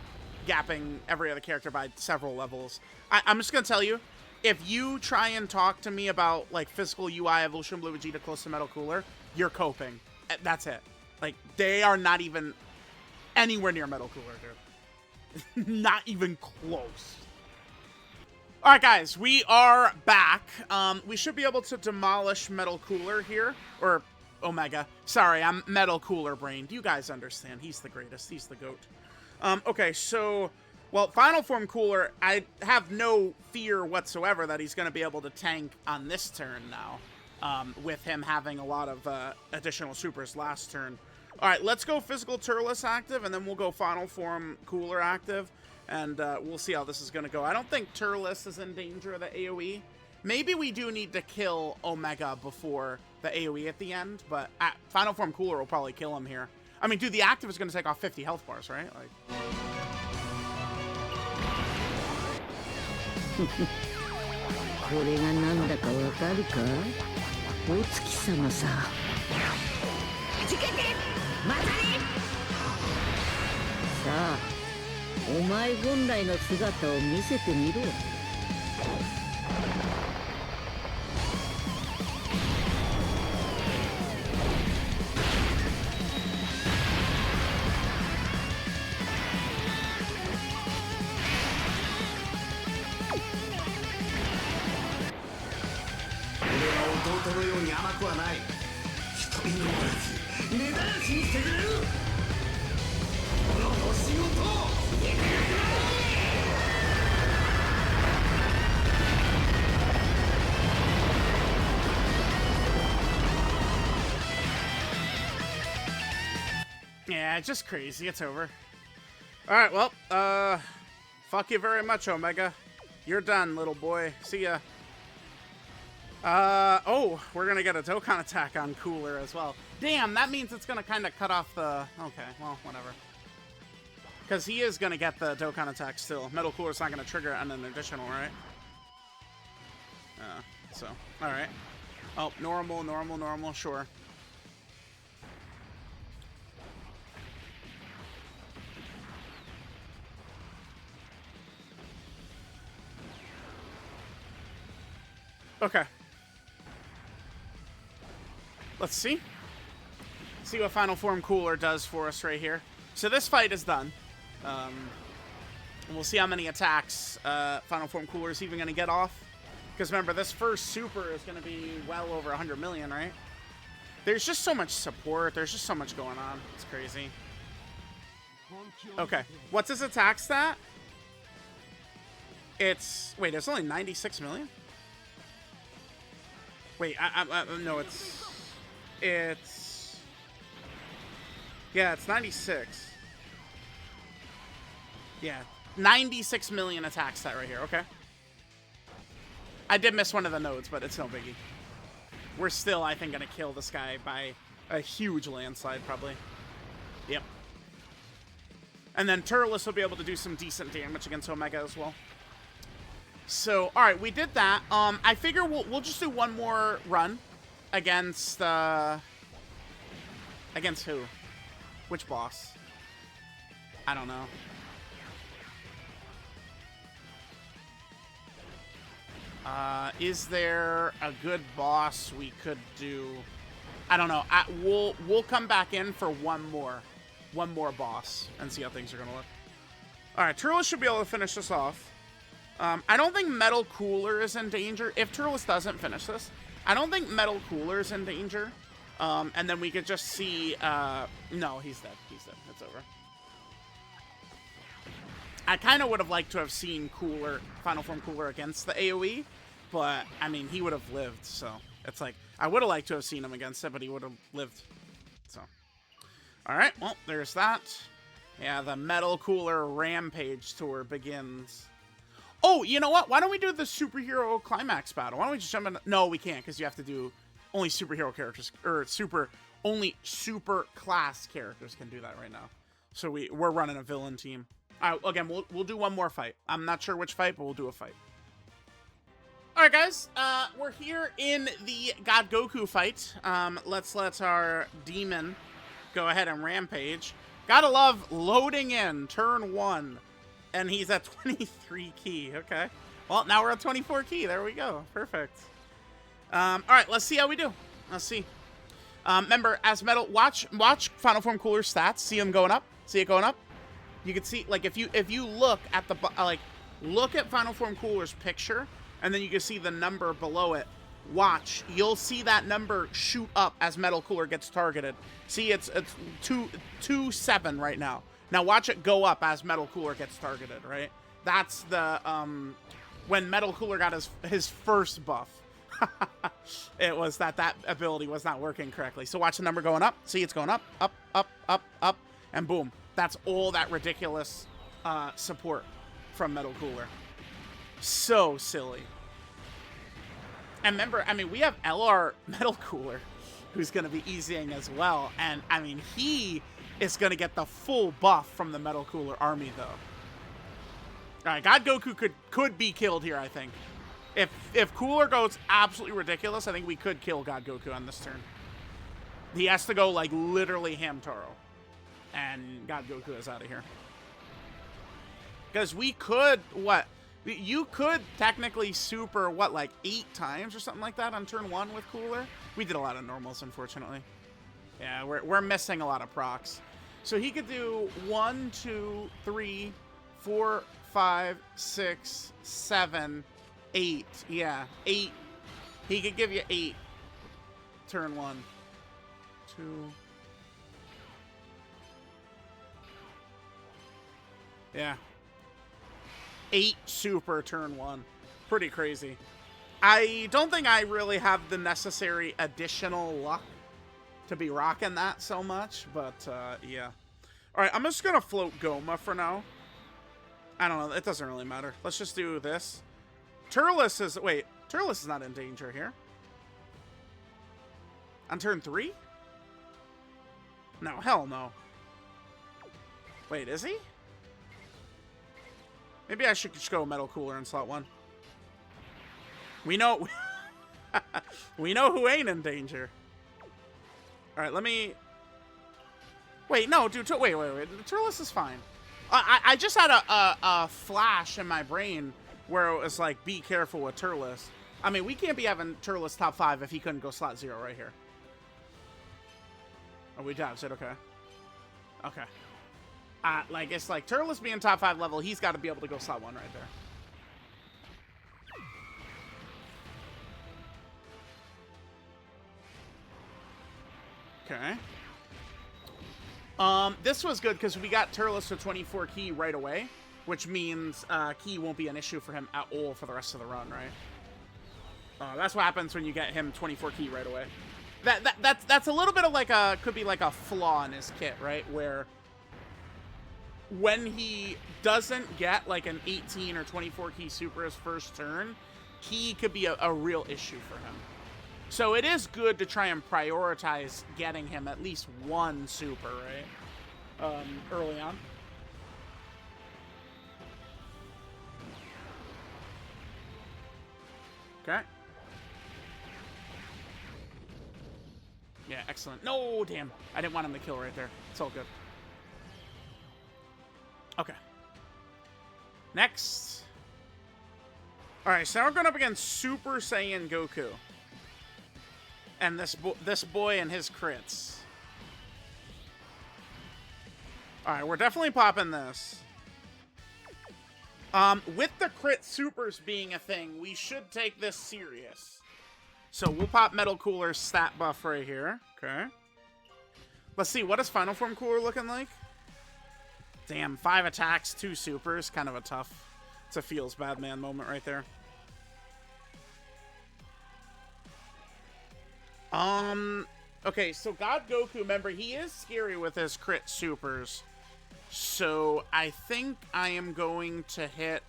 gapping every other character by several levels. I'm just going to tell you, if you try and talk to me about, like, physical UI evolution Blue Vegeta close to Metal Cooler, you're coping. That's it. Like, they are not even anywhere near Metal Cooler, dude. Not even close. All right, guys, we are back. We should be able to demolish Metal Cooler here, or Omega. Sorry, I'm Metal Cooler brained. You guys understand. He's the greatest. He's the GOAT. Okay, so, well, Final Form Cooler, I have no fear whatsoever that he's going to be able to tank on this turn now, with him having a lot of additional supers last turn. All right, let's go Physical Turles active, and then we'll go Final Form Cooler active. And we'll see how this is going to go. I don't think Turles is in danger of the AoE. Maybe we do need to kill Omega before the AoE at the end, but Final Form Cooler will probably kill him here. I mean, dude, the active is going to take off 50 health bars, right? Like... Yeah, it's just crazy. It's over. Alright, well, fuck you very much, Omega. You're done, little boy. See ya. Oh, we're gonna get a Dokkan attack on Cooler as well. Damn, that means it's gonna kind of cut off the... Okay, well, whatever. Because he is gonna get the Dokkan attack still. Metal Cooler's not gonna trigger on an additional, right? So, alright. Oh, normal, normal, normal, sure. Okay. Let's see. See what Final Form Cooler does for us right here. So this fight is done. We'll see how many attacks Final Form Cooler is even going to get off. Because remember, this first super is going to be well over 100 million, right? There's just so much support. There's just so much going on. It's crazy. Okay. What's his attack stat? It's... Wait, it's only 96 million? Wait, no, it's... Yeah, it's 96. Yeah, 96 million attack stat right here, okay. I did miss one of the nodes, but it's no biggie. We're still, I think, going to kill this guy by a huge landslide, probably. Yep. And then Turles will be able to do some decent damage against Omega as well. So, all right, we did that. I figure we'll just do one more run against against who? Which boss? I don't know. Is there a good boss we could do? I don't know. We'll come back in for one more boss and see how things are gonna look. All right, Turles should be able to finish this off. I don't think Metal Cooler is in danger. If Turles doesn't finish this, I don't think Metal Cooler is in danger. And then we could just see... no, he's dead. He's dead. It's over. I kind of would have liked to have seen Cooler, Final Form Cooler against the AoE. But, I mean, he would have lived. So, it's like, I would have liked to have seen him against it, but he would have lived. So, alright. Well, there's that. Yeah, the Metal Cooler Rampage Tour begins. Oh, you know what? Why don't we do the superhero climax battle? Why don't we just jump in? No, we can't, because you have to do only superhero characters, or only super class characters can do that right now. So we're running a villain team. All right, again, we'll do one more fight. I'm not sure which fight, but we'll do a fight. All right, guys, we're here in the God Goku fight. Let's let our demon go ahead and rampage. Gotta love loading in turn 1. And he's at 23 key. Okay. Well, now we're at 24 key. There we go. Perfect. All right, let's see how we do. Let's see. Remember, as Metal, watch Final Form Cooler stats. See them going up. See it going up. You can see, like, if you look at the look at Final Form Cooler's picture, and then you can see the number below it. Watch, you'll see that number shoot up as Metal Cooler gets targeted. See, it's 2-7 right now. Now watch it go up as Metal Cooler gets targeted, right? That's the, when Metal Cooler got his first buff. It was that ability was not working correctly. So watch the number going up. See, it's going up, up, up, up, up, and boom. That's all that ridiculous support from Metal Cooler. So silly. And remember, I mean, we have LR Metal Cooler, who's going to be easying as well. And, I mean, he is going to get the full buff from the Metal Cooler army, though. All right, God Goku could be killed here, I think. If Cooler goes absolutely ridiculous, I think we could kill God Goku on this turn. He has to go, like, literally Hamtaro. And God Goku is out of here. Because we could, what? You could technically super, what, like 8 times or something like that on turn 1 with Cooler? We did a lot of normals, unfortunately. Yeah, we're missing a lot of procs. So he could do 1, 2, 3, 4, 5, 6, 7, 8. Yeah, 8. He could give you 8. Turn 1. 2. Yeah. 8 super turn 1. Pretty crazy. I don't think I really have the necessary additional luck to be rocking that so much, but yeah. All right, I'm just gonna float Goma for now. I don't know, it doesn't really matter. Let's just do this. Turles is, wait, Turles is not in danger here. On turn 3? No, hell no. Wait, is he? Maybe I should just go Metal Cooler in slot 1. We know we know who ain't in danger. All right, let me. Wait, no, dude. Wait. Turles is fine. I just had a flash in my brain where it was like, be careful with Turles. I mean, we can't be having Turles top 5 if he couldn't go slot 0 right here. Oh, we dodged it. Okay. Okay. Like, it's like Turles being top 5 level, he's got to be able to go slot 1 right there. Okay. This was good because we got Turles to 24 key right away, which means key won't be an issue for him at all for the rest of the run, right? That's what happens when you get him 24 key right away. That's a little bit of like could be like a flaw in his kit, right? Where when he doesn't get like an 18 or 24 key super his first turn, key could be a real issue for him. So it is good to try and prioritize getting him at least one super, right? Early on. Okay. Yeah, excellent. No, damn. I didn't want him to kill right there. It's all good. Okay. Next. Alright, so now we're going up against Super Saiyan Goku. And this boy and his crits. Alright, we're definitely popping this. With the crit supers being a thing, we should take this serious. So we'll pop Metal Cooler's stat buff right here. Okay. Let's see, what is Final Form Cooler looking like? Damn, 5 attacks, 2 supers. Kind of a tough, it's a feels bad man moment right there. Okay, so God Goku, remember, he is scary with his crit supers. So I think I am going to hit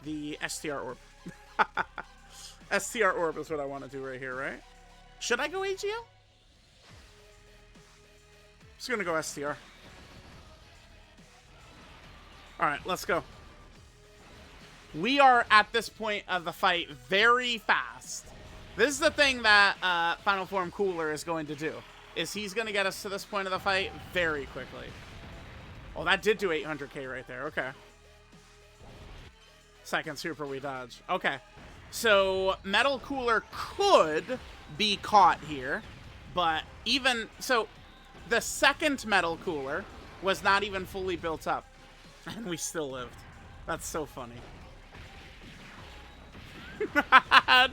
the STR Orb. STR Orb is what I want to do right here, right? Should I go AGL? Just gonna go STR. Alright, let's go. We are, at this point of the fight, very fast. This is the thing that Final Form Cooler is going to do. Is he's going to get us to this point of the fight very quickly. Oh, that did do 800k right there. Okay. Second super we dodge. Okay. So, Metal Cooler could be caught here. But even... So, the second Metal Cooler was not even fully built up. And we still lived. That's so funny.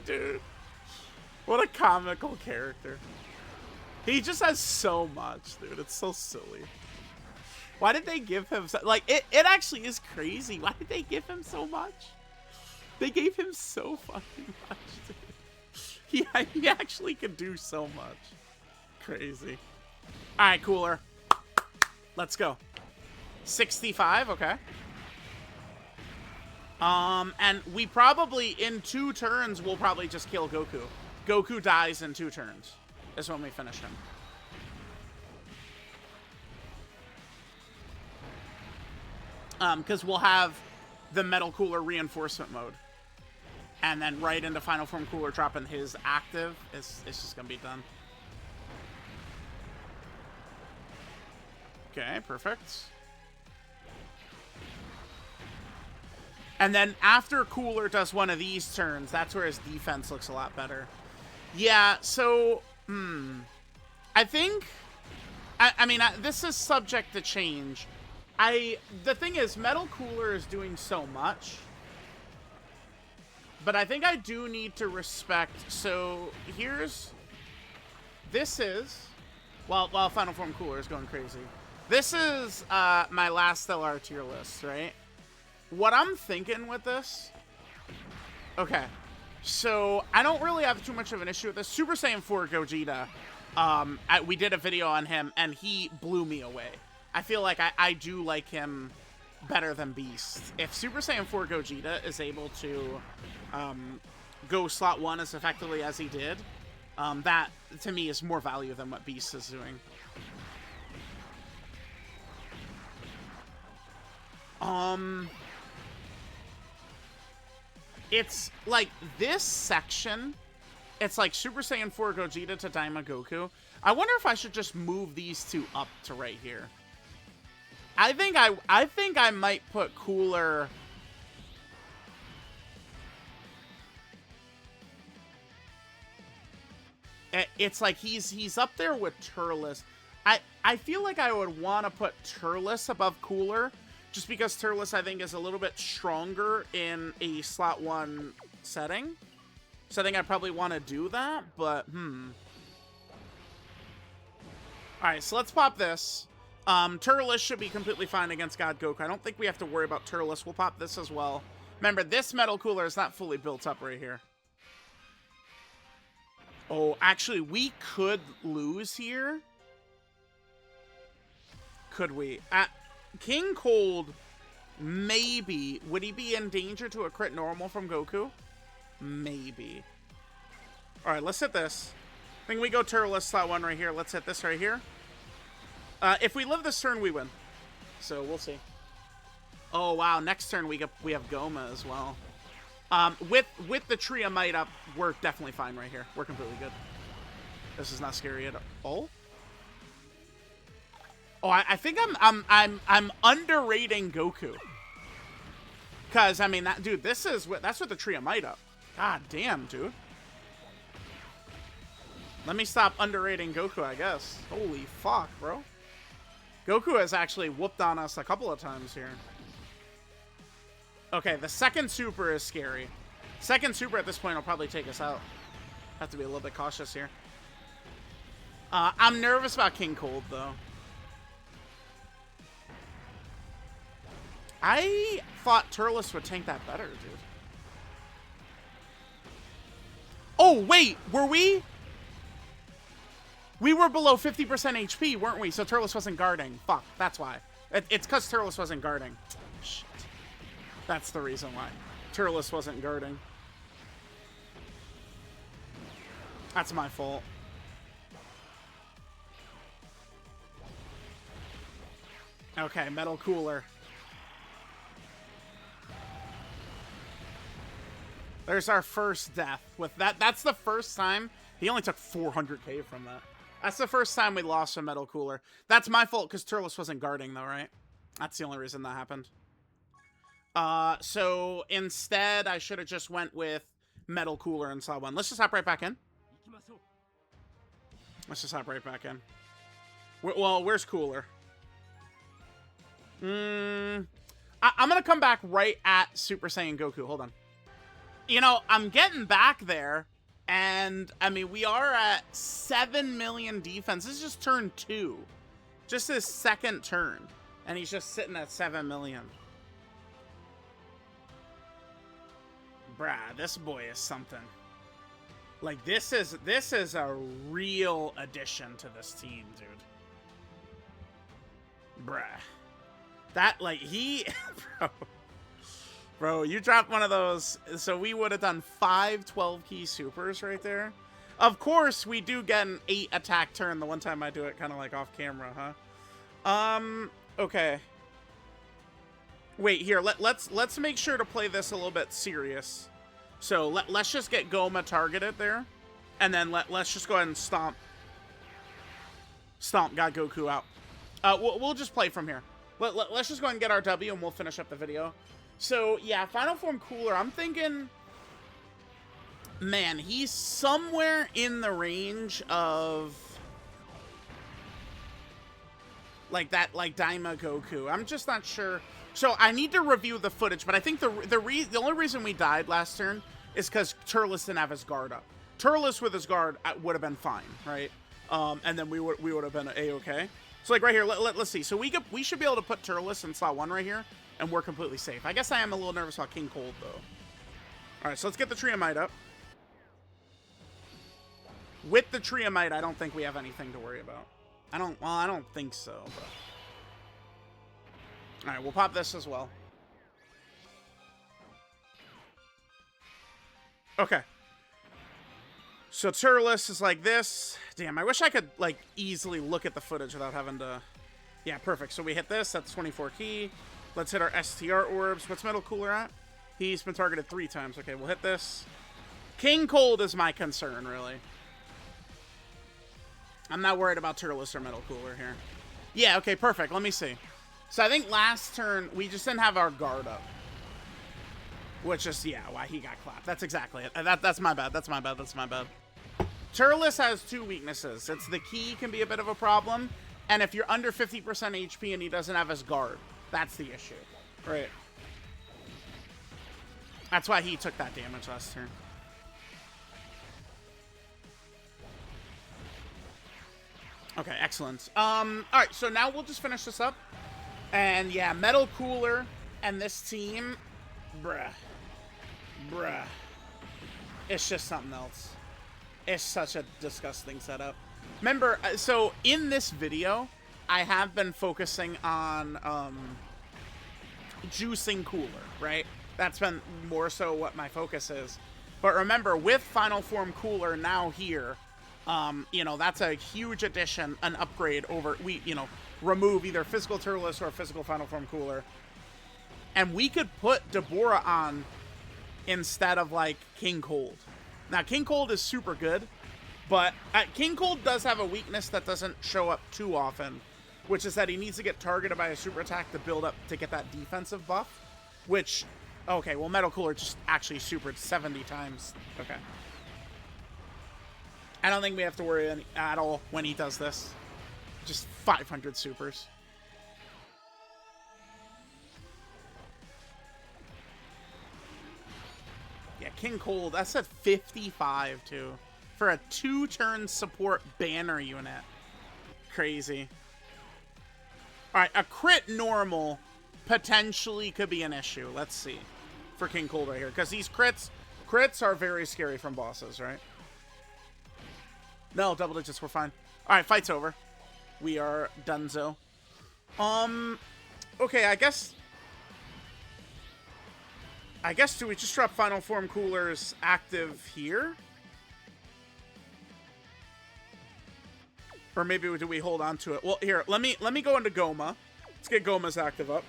Dude. What a comical character. He just has so much, dude. It's so silly. Why did they give him so... Like, it actually is crazy. Why did they give him so much? They gave him so fucking much, dude. He actually could do so much. Crazy. Alright, Cooler. Let's go. 65, okay. And we probably, in 2 turns, we'll probably just kill Goku. Goku dies in 2 turns. Is when we finish him. Because we'll have the Metal Cooler reinforcement mode. And then right into Final Form Cooler dropping his active. It's just going to be done. Okay, perfect. And then after Cooler does one of these turns, that's where his defense looks a lot better. Yeah, so, I think, I mean, this is subject to change. The thing is, Metal Cooler is doing so much, but I think I do need to respect, so this is, while Final Form Cooler is going crazy, this is my last LR tier list, right? What I'm thinking with this, okay, so I don't really have too much of an issue with this. Super Saiyan 4 Gogeta We did a video on him, and he blew me away. I feel like I do like him better than Beast. If Super Saiyan 4 Gogeta is able to go slot 1 as effectively as he did, that, to me, is more value than what Beast is doing. It's like this section, it's like Super Saiyan 4 Gogeta to Daima Goku. I wonder if I should just move these two up to right here. I think I might put Cooler. It's like he's up there with Turles. I feel like I would want to put Turles above Cooler, just because Turles, I think, is a little bit stronger in a slot 1 setting. So I think I probably want to do that, but Alright, so let's pop this. Turles should be completely fine against God Goku. I don't think we have to worry about Turles. We'll pop this as well. Remember, this Metal Cooler is not fully built up right here. Oh, actually, we could lose here. Could we? King Cold, maybe. Would he be in danger to a crit normal from Goku? Maybe. Alright, let's hit this. I think we go Turles slot 1 right here. Let's hit this right here. If we live this turn, we win. So, we'll see. Oh, wow. Next turn, we have Goma as well. With the Tree of Might up, we're definitely fine right here. We're completely good. This is not scary at all. Oh, I think I'm underrating Goku. Cause I mean dude, that's with the Tree of Might up. God damn, dude. Let me stop underrating Goku, I guess. Holy fuck, bro. Goku has actually whooped on us a couple of times here. Okay, the second super is scary. Second super at this point will probably take us out. Have to be a little bit cautious here. I'm nervous about King Cold, though. I thought Turles would tank that better, dude. Oh, wait, were we? We were below 50% HP, weren't we? So Turles wasn't guarding. Fuck, that's why. It's because Turles wasn't guarding. Shit. That's the reason why. Turles wasn't guarding. That's my fault. Okay, Metal Cooler. There's our first death. With that, that's the first time. He only took 400k from that. That's the first time we lost a Metal Cooler. That's my fault because Turles wasn't guarding though, right? That's the only reason that happened. So instead, I should have just went with Metal Cooler and slot 1. Let's just hop right back in. Let's just hop right back in. Well, where's Cooler? I'm gonna come back right at Super Saiyan Goku. Hold on. You know, I'm getting back there, and, I mean, we are at 7 million defense. This is just turn 2. Just his second turn, and he's just sitting at 7 million. Bruh, this boy is something. Like, this is a real addition to this team, dude. Bruh. That, like, he... Bro, you dropped one of those, so we would have done 5 12-key supers right there. Of course, we do get an 8 attack turn the one time I do it kind of like off camera, huh? Okay. Wait, here, let's make sure to play this a little bit serious. So, let's just get Goma targeted there, and then let's just go ahead and stomp God Goku out. We'll just play from here. Let's just go ahead and get our W, and we'll finish up the video. So, yeah, Final Form Cooler, I'm thinking, man, he's somewhere in the range of, like, Daima Goku. I'm just not sure. So, I need to review the footage, but I think the only reason we died last turn is because Turles didn't have his guard up. Turles with his guard would have been fine, right? And then we would have been A-okay. So, like, right here, let's see. So, we should be able to put Turles in slot 1 right here. And we're completely safe. I guess I am a little nervous about King Cold, though. Alright, so let's get the Tree of Might up. With the Triamite, I don't think we have anything to worry about. I don't think so, but... Alright, we'll pop this as well. Okay. So Turles is like this. Damn, I wish I could, like, easily look at the footage without having to... Yeah, perfect. So we hit this. That's 24 key. Let's hit our STR orbs. What's Metal Cooler at? He's been targeted 3 times. Okay, we'll hit this. King Cold is my concern, really. I'm not worried about Turles or Metal Cooler here. Yeah, okay, perfect. Let me see. So I think last turn, we just didn't have our guard up. Which is, yeah, why he got clapped. That's exactly it. That's my bad. That's my bad. That's my bad. Turles has 2 weaknesses. It's the key can be a bit of a problem. And if you're under 50% HP and he doesn't have his guard, that's the issue. Right. That's why he took that damage last turn. Okay, excellent. Alright, so now we'll just finish this up. And yeah, Metal Cooler and this team, bruh. It's just something else. It's such a disgusting setup. Remember, so in this video, I have been focusing on juicing Cooler, right? That's been more so what my focus is. But remember, with Final Form Cooler now here, you know, that's a huge addition, an upgrade over, remove either physical Turles or physical Final Form Cooler. And we could put Deborah on instead of, like, King Cold. Now, King Cold is super good, but King Cold does have a weakness that doesn't show up too often, which is that he needs to get targeted by a super attack to build up to get that defensive buff, which, okay, well, Metal Cooler just actually supered 70 times. Okay. I don't think we have to worry at all when he does this. Just 500 supers. Yeah, King Cold, that's at 55, too. For a 2-turn support banner unit. Crazy. Alright, a crit normal potentially could be an issue. Let's see. For King Cold right here. Because these crits are very scary from bosses, right? No, double digits, we're fine. Alright, fight's over. We are donezo. Okay, I guess do we just drop Final Form Coolers active here? Or maybe do we hold on to it? Well, here, let me go into Goma. Let's get Goma's active up.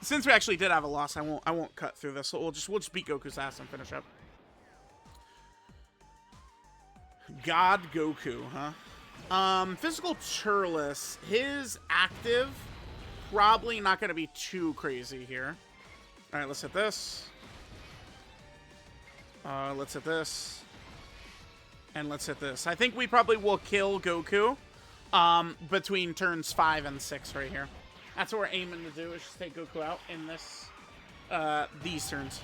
Since we actually did have a loss, I won't cut through this. So we'll just beat Goku's ass and finish up. God Goku, huh? Physical Turles, his active, probably not going to be too crazy here. All right, let's hit this. Let's hit this. And let's hit this. I think we probably will kill Goku between turns 5 and 6 right here. That's what we're aiming to do, is just take Goku out in this, these turns.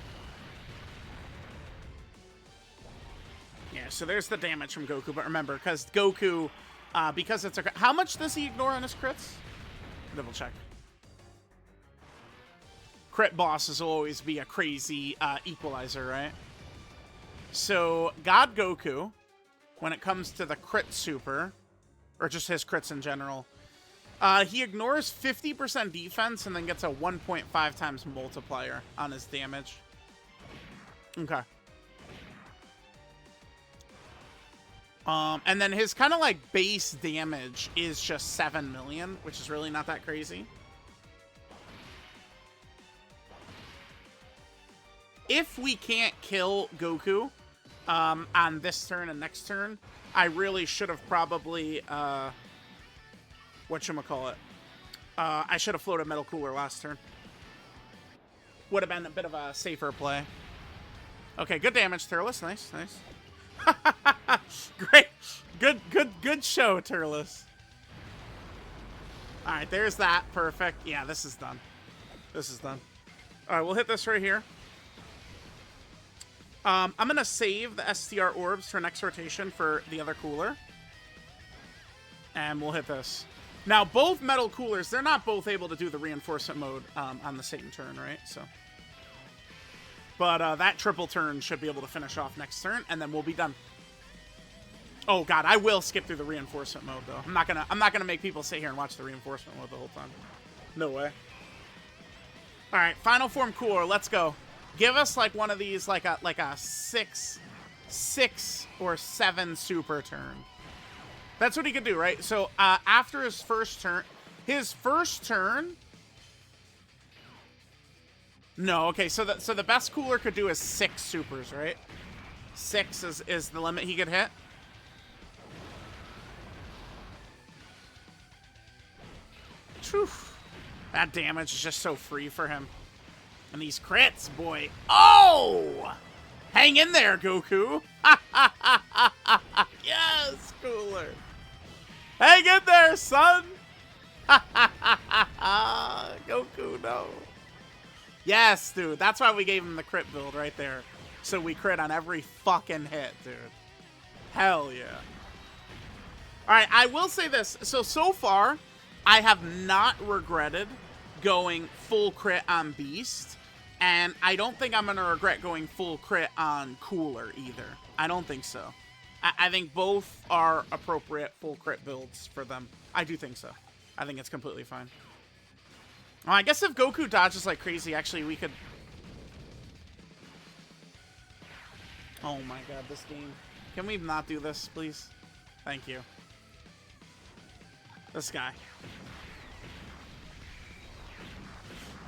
Yeah, so there's the damage from Goku, but remember, because Goku, because it's a... How much does he ignore on his crits? Double check. Crit bosses will always be a crazy equalizer, right? So, God Goku, when it comes to the crit super, or just his crits in general, he ignores 50% defense and then gets a 1.5 times multiplier on his damage. Okay. And then his kind of like base damage is just 7 million, which is really not that crazy. If we can't kill Goku on this turn and next turn, I really should have probably, whatchamacallit, I should have floated Metal Cooler last turn. Would have been a bit of a safer play. Okay, good damage, Turles. Nice, nice. Great. Good show, Turles. Alright, there's that. Perfect. Yeah, this is done. This is done. Alright, we'll hit this right here. I'm going to save the STR orbs for next rotation for the other cooler. And we'll hit this. Now, both Metal Coolers, they're not both able to do the reinforcement mode on the same turn, right? So, But that triple turn should be able to finish off next turn, and then we'll be done. Oh god, I will skip through the reinforcement mode though. I'm not gonna make people sit here and watch the reinforcement mode the whole time. No way. All right, final form cooler. Let's go. Give us like one of these, like a 6 or 7 super turn. That's what he could do, right? So after his first turn, No, okay. So the best cooler could do is 6 supers, right? 6 is the limit he could hit. Whew. That damage is just so free for him. And these crits, boy. Oh! Hang in there, Goku. Yes, cooler. Hang in there, son. Goku, no. Yes, dude. That's why we gave him the crit build right there. So we crit on every fucking hit, dude. Hell yeah. All right, I will say this. So far, I have not regretted going full crit on Beast. And I don't think I'm going to regret going full crit on Cooler either. I don't think so. I think both are appropriate full crit builds for them. I do think so. I think it's completely fine. Well, I guess if Goku dodges like crazy, actually, we could... Oh my god, this game. Can we not do this, please? Thank you. This guy.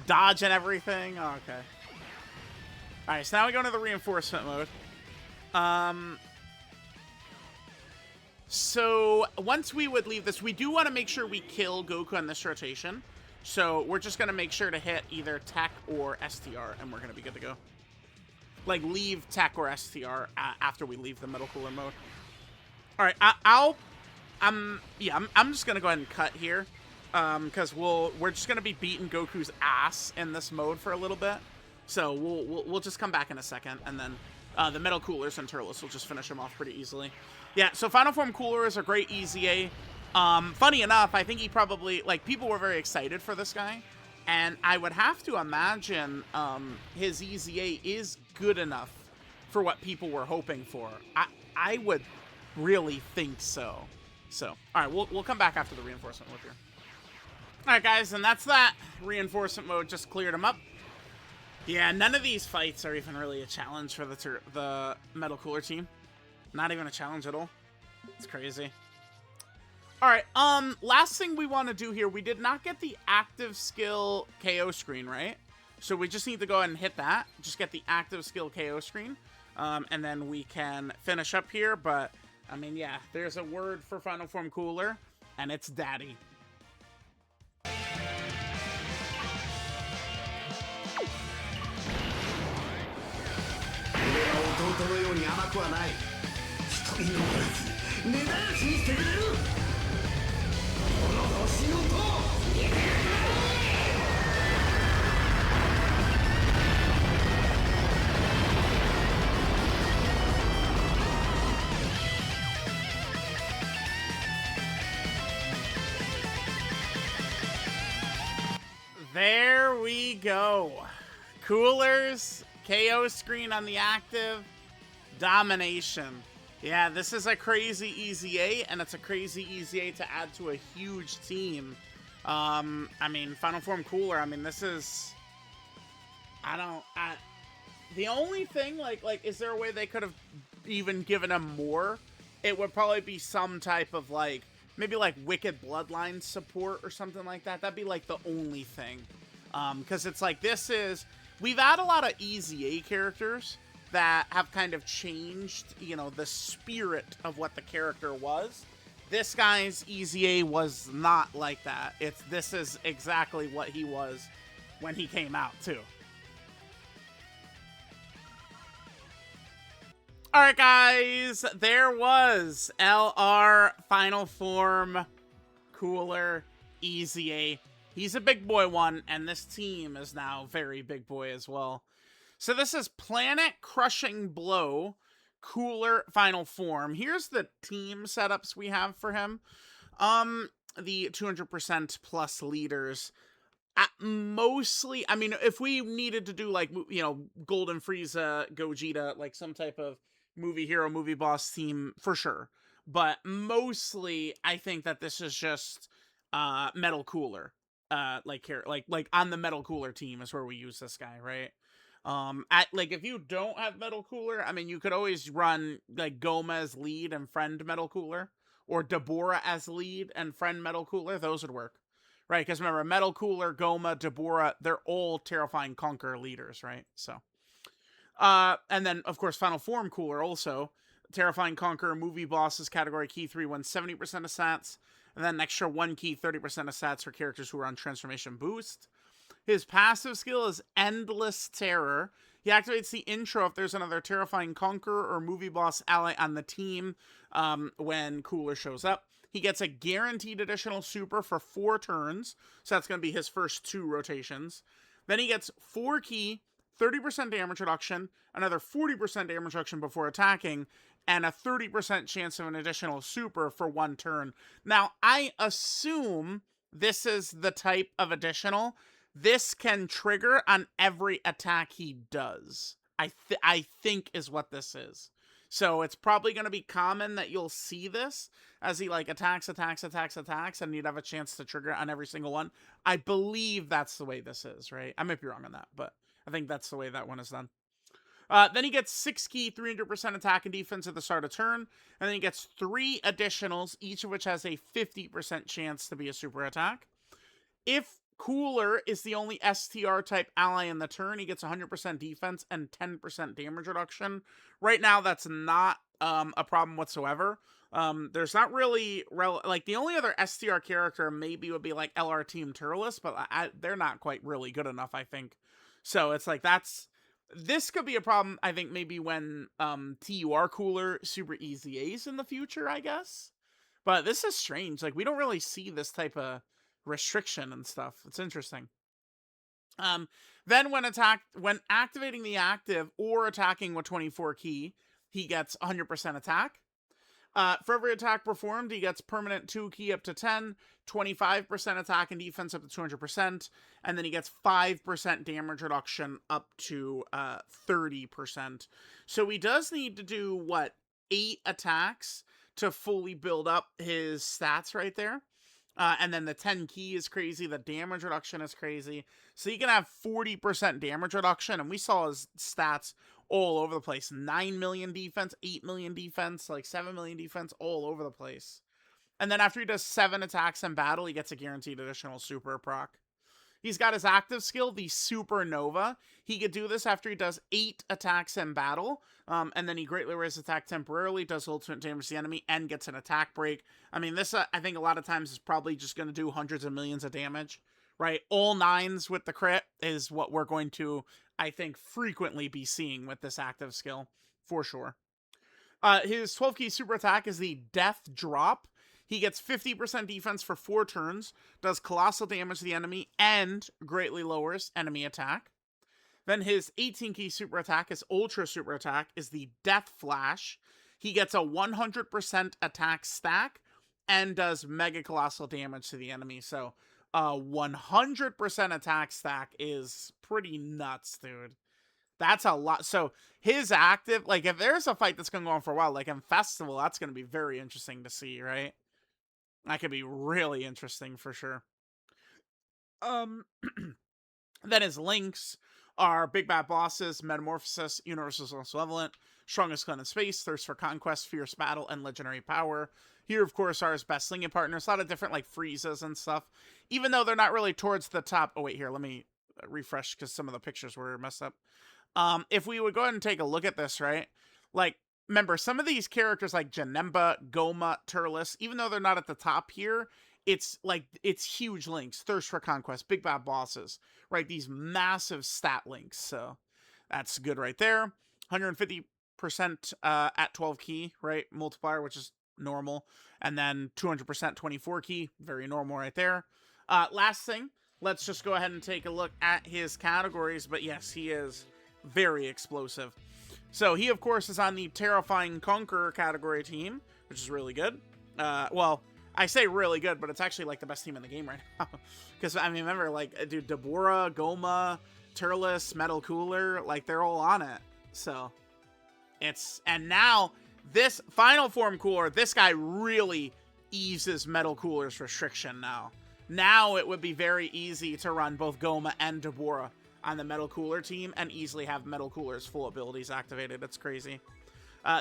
Dodge and everything? Oh, okay. Alright, so now we go into the reinforcement mode. So, once we would leave this, we do want to make sure we kill Goku on this rotation. So, we're just going to make sure to hit either Tech or STR, and we're going to be good to go. Like, leave Tech or STR after we leave the Metal Cooler mode. Alright, I'm just going to go ahead and cut here. Because we're just going to be beating Goku's ass in this mode for a little bit. So, we'll just come back in a second, and then the Metal Coolers and Turles will just finish him off pretty easily. Yeah, so Final Form Cooler is a great EZA. Funny enough, I think he probably, like, people were very excited for this guy. And I would have to imagine his EZA is good enough for what people were hoping for. I would really think so. So, all right, we'll come back after the reinforcement mode here. All right, guys, and that's that. Reinforcement mode just cleared him up. Yeah, none of these fights are even really a challenge for the Metal Cooler team. Not even a challenge at all. It's crazy. All right, last thing we want to do here, we did not get the active skill KO screen, right? So we just need to go ahead and hit that. Just get the active skill KO screen, and then we can finish up here. But, I mean, yeah, there's a word for Final Form Cooler, and it's Daddy. There we go. Coolers, KO screen on the active, domination. Yeah, this is a crazy EZA, and it's a crazy EZA to add to a huge team. I mean, Final Form Cooler, I mean, this is... the only thing, like, is there a way they could have even given him more? It would probably be some type of, like, maybe, like, Wicked Bloodline support or something like that. That'd be, like, the only thing. Because it's like, this is... We've had a lot of EZA characters that have kind of changed, you know, the spirit of what the character was. This guy's EZA was not like that. This is exactly what he was when he came out, too. Alright, guys, there was LR Final Form Cooler EZA. He's a big boy one, and this team is now very big boy as well. So this is Planet Crushing Blow, Cooler Final Form. Here's the team setups we have for him. The 200% plus leaders. Mostly, I mean, if we needed to do like, you know, Golden Frieza, Gogeta, like some type of movie hero, movie boss theme, for sure. But mostly, I think that this is just Metal Cooler, like here, like on the Metal Cooler team is where we use this guy, right? At like if you don't have Metal Cooler, I mean, you could always run like Goma as lead and friend Metal Cooler, or Deborah as lead and friend Metal Cooler. Those would work. Right, because remember, Metal Cooler, Goma, Deborah, they're all Terrifying Conqueror leaders, right? So, and then, of course, Final Form Cooler also. Terrifying Conqueror, movie bosses, category key 3 wins 70% of stats. And then an extra 1 key, 30% of stats for characters who are on Transformation Boost. His passive skill is Endless Terror. He activates the intro if there's another Terrifying Conqueror or movie boss ally on the team when Cooler shows up. He gets a guaranteed additional super for 4 turns, so that's going to be his first 2 rotations. Then he gets 4 key, 30% damage reduction, another 40% damage reduction before attacking, and a 30% chance of an additional super for 1 turn. Now, I assume this is the type of additional. This can trigger on every attack he does. I think is what this is. So it's probably going to be common that you'll see this as he like attacks, and you'd have a chance to trigger on every single one. I believe that's the way this is, right? I might be wrong on that, but I think that's the way that one is done. Then he gets 6 key, 300% attack and defense at the start of turn, and then he gets 3 additionals, each of which has a 50% chance to be a super attack. If Cooler is the only STR type ally in the turn, he gets 100% defense and 10% damage reduction. Right now, that's not a problem whatsoever. There's not really like the only other STR character maybe would be like LR Team Turles, but they're not quite really good enough, I think. So it's like this could be a problem, I think, maybe when TUR Cooler super EZAs in the future, I guess. But this is strange. Like, we don't really see this type of restriction and stuff. It's interesting. Then when activating the active or attacking with 24 key, he gets 100% attack. For every attack performed, he gets permanent 2 key up to 10, 25% attack and defense up to 200%, and then he gets 5% damage reduction up to 30%. So he does need to do, 8 attacks to fully build up his stats right there. And then the 10 key is crazy. The damage reduction is crazy. So you can have 40% damage reduction. And we saw his stats all over the place. 9 million defense, 8 million defense, like 7 million defense, all over the place. And then after he does 7 attacks in battle, he gets a guaranteed additional super proc. He's got his active skill, the Supernova. He could do this after he does 8 attacks in battle, and then he greatly raises attack temporarily, does ultimate damage to the enemy, and gets an attack break. I mean, this, I think, a lot of times is probably just going to do hundreds of millions of damage, right? All 9s with the crit is what we're going to, I think, frequently be seeing with this active skill, for sure. His 12 key super attack is the Death Drop. He gets 50% defense for 4 turns, does colossal damage to the enemy, and greatly lowers enemy attack. Then his 18 key super attack, his ultra super attack, is the Death Flash. He gets a 100% attack stack and does mega colossal damage to the enemy. So 100% attack stack is pretty nuts, dude. That's a lot. So his active, like if there's a fight that's going to go on for a while, like in Festival, that's going to be very interesting to see, right? That could be really interesting for sure. Then his links are Big Bad Bosses, Metamorphosis, Universal Malevolent, Strongest Clan in Space, Thirst for Conquest, Fierce Battle, and Legendary Power. Here, of course, are his best slinging partners. A lot of different, like, Friezas and stuff. Even though they're not really towards the top. Oh, wait, here, let me refresh because some of the pictures were messed up. If we would go ahead and take a look at this, right? Like, remember, some of these characters like Janemba, Goma, Turles, even though they're not at the top here, it's huge links. Thirst for Conquest, Big Bad Bosses, right? These massive stat links. So that's good right there. 150% at 12 key, right? Multiplier, which is normal. And then 200% 24 key, very normal right there. Last thing, let's just go ahead and take a look at his categories. But yes, he is very explosive. So he, of course, is on the Terrifying Conqueror category team, which is really good. Well, I say really good, but it's actually, like, the best team in the game right now. Because, I mean, remember, like, dude, Deborah, Goma, Turles, Metal Cooler, like, they're all on it. So, and now, this Final Form Cooler, this guy really eases Metal Cooler's restriction now. Now it would be very easy to run both Goma and Deborah on the Metal Cooler team and easily have Metal Cooler's full abilities activated. That's crazy.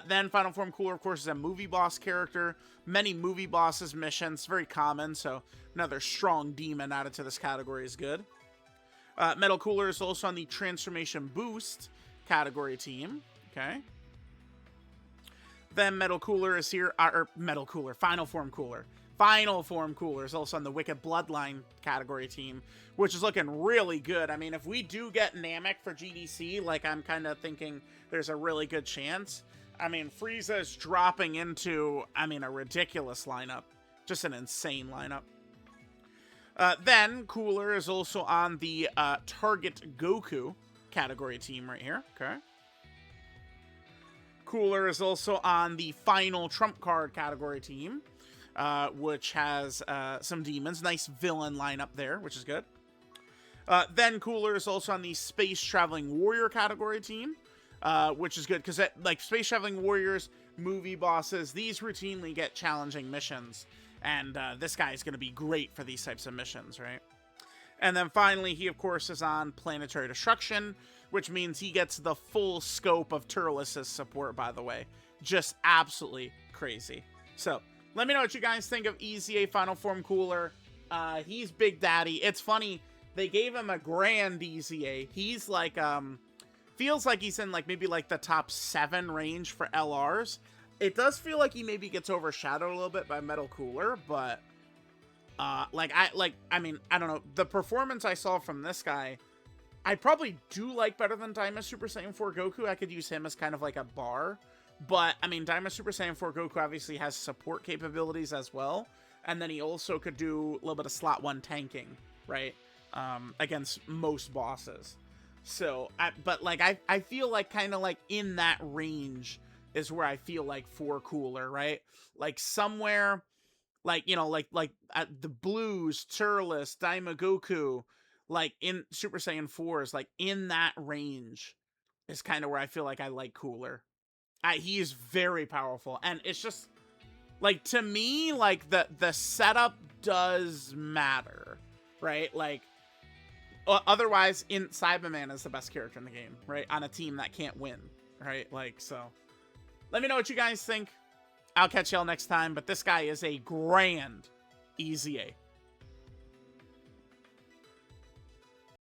Then Final Form Cooler, of course, is a movie boss character. Many movie bosses missions, very common, so another strong demon added to this category is good. Metal Cooler is also on the Transformation Boost category team. Okay. Then Metal Cooler is here, Final Form Cooler. Final Form Cooler is also on the Wicked Bloodline category team, which is looking really good. I mean, if we do get Namek for GDC, like, I'm kind of thinking there's a really good chance. I mean, Frieza is dropping into, I mean, a ridiculous lineup. Just an insane lineup. Then, Cooler is also on the Target Goku category team right here. Okay. Cooler is also on the Final Trump Card category team, which has some demons. Nice villain lineup there, which is good. Then Cooler is also on the Space Traveling Warrior category team, which is good because, like, Space Traveling Warriors, movie bosses, these routinely get challenging missions, and this guy is going to be great for these types of missions, right? And then finally, he, of course, is on Planetary Destruction, which means he gets the full scope of Turles' support, by the way. Just absolutely crazy. So, let me know what you guys think of EZA Final Form Cooler. He's Big Daddy. It's funny, they gave him a grand EZA. He's like, feels like he's in, like, maybe, like, the top 7 range for LRs. It does feel like he maybe gets overshadowed a little bit by Metal Cooler, but, I mean, I don't know. The performance I saw from this guy, I probably do like better than Daima Super Saiyan 4 Goku. I could use him as kind of like a bar. But, I mean, Daima Super Saiyan 4 Goku obviously has support capabilities as well. And then he also could do a little bit of slot 1 tanking, right? Against most bosses. So, I feel like kind of like in that range is where I feel like 4 Cooler, right? Like somewhere, like, you know, like the Blues, Turles, Daima Goku, like in Super Saiyan 4 is like in that range is kind of where I feel like I like Cooler. He is very powerful, and it's just like, to me, like the setup does matter, right? Like, otherwise, Cyberman is the best character in the game, right? On a team that can't win, right? Like, so let me know what you guys think. I'll catch y'all next time, but this guy is a grand EZA.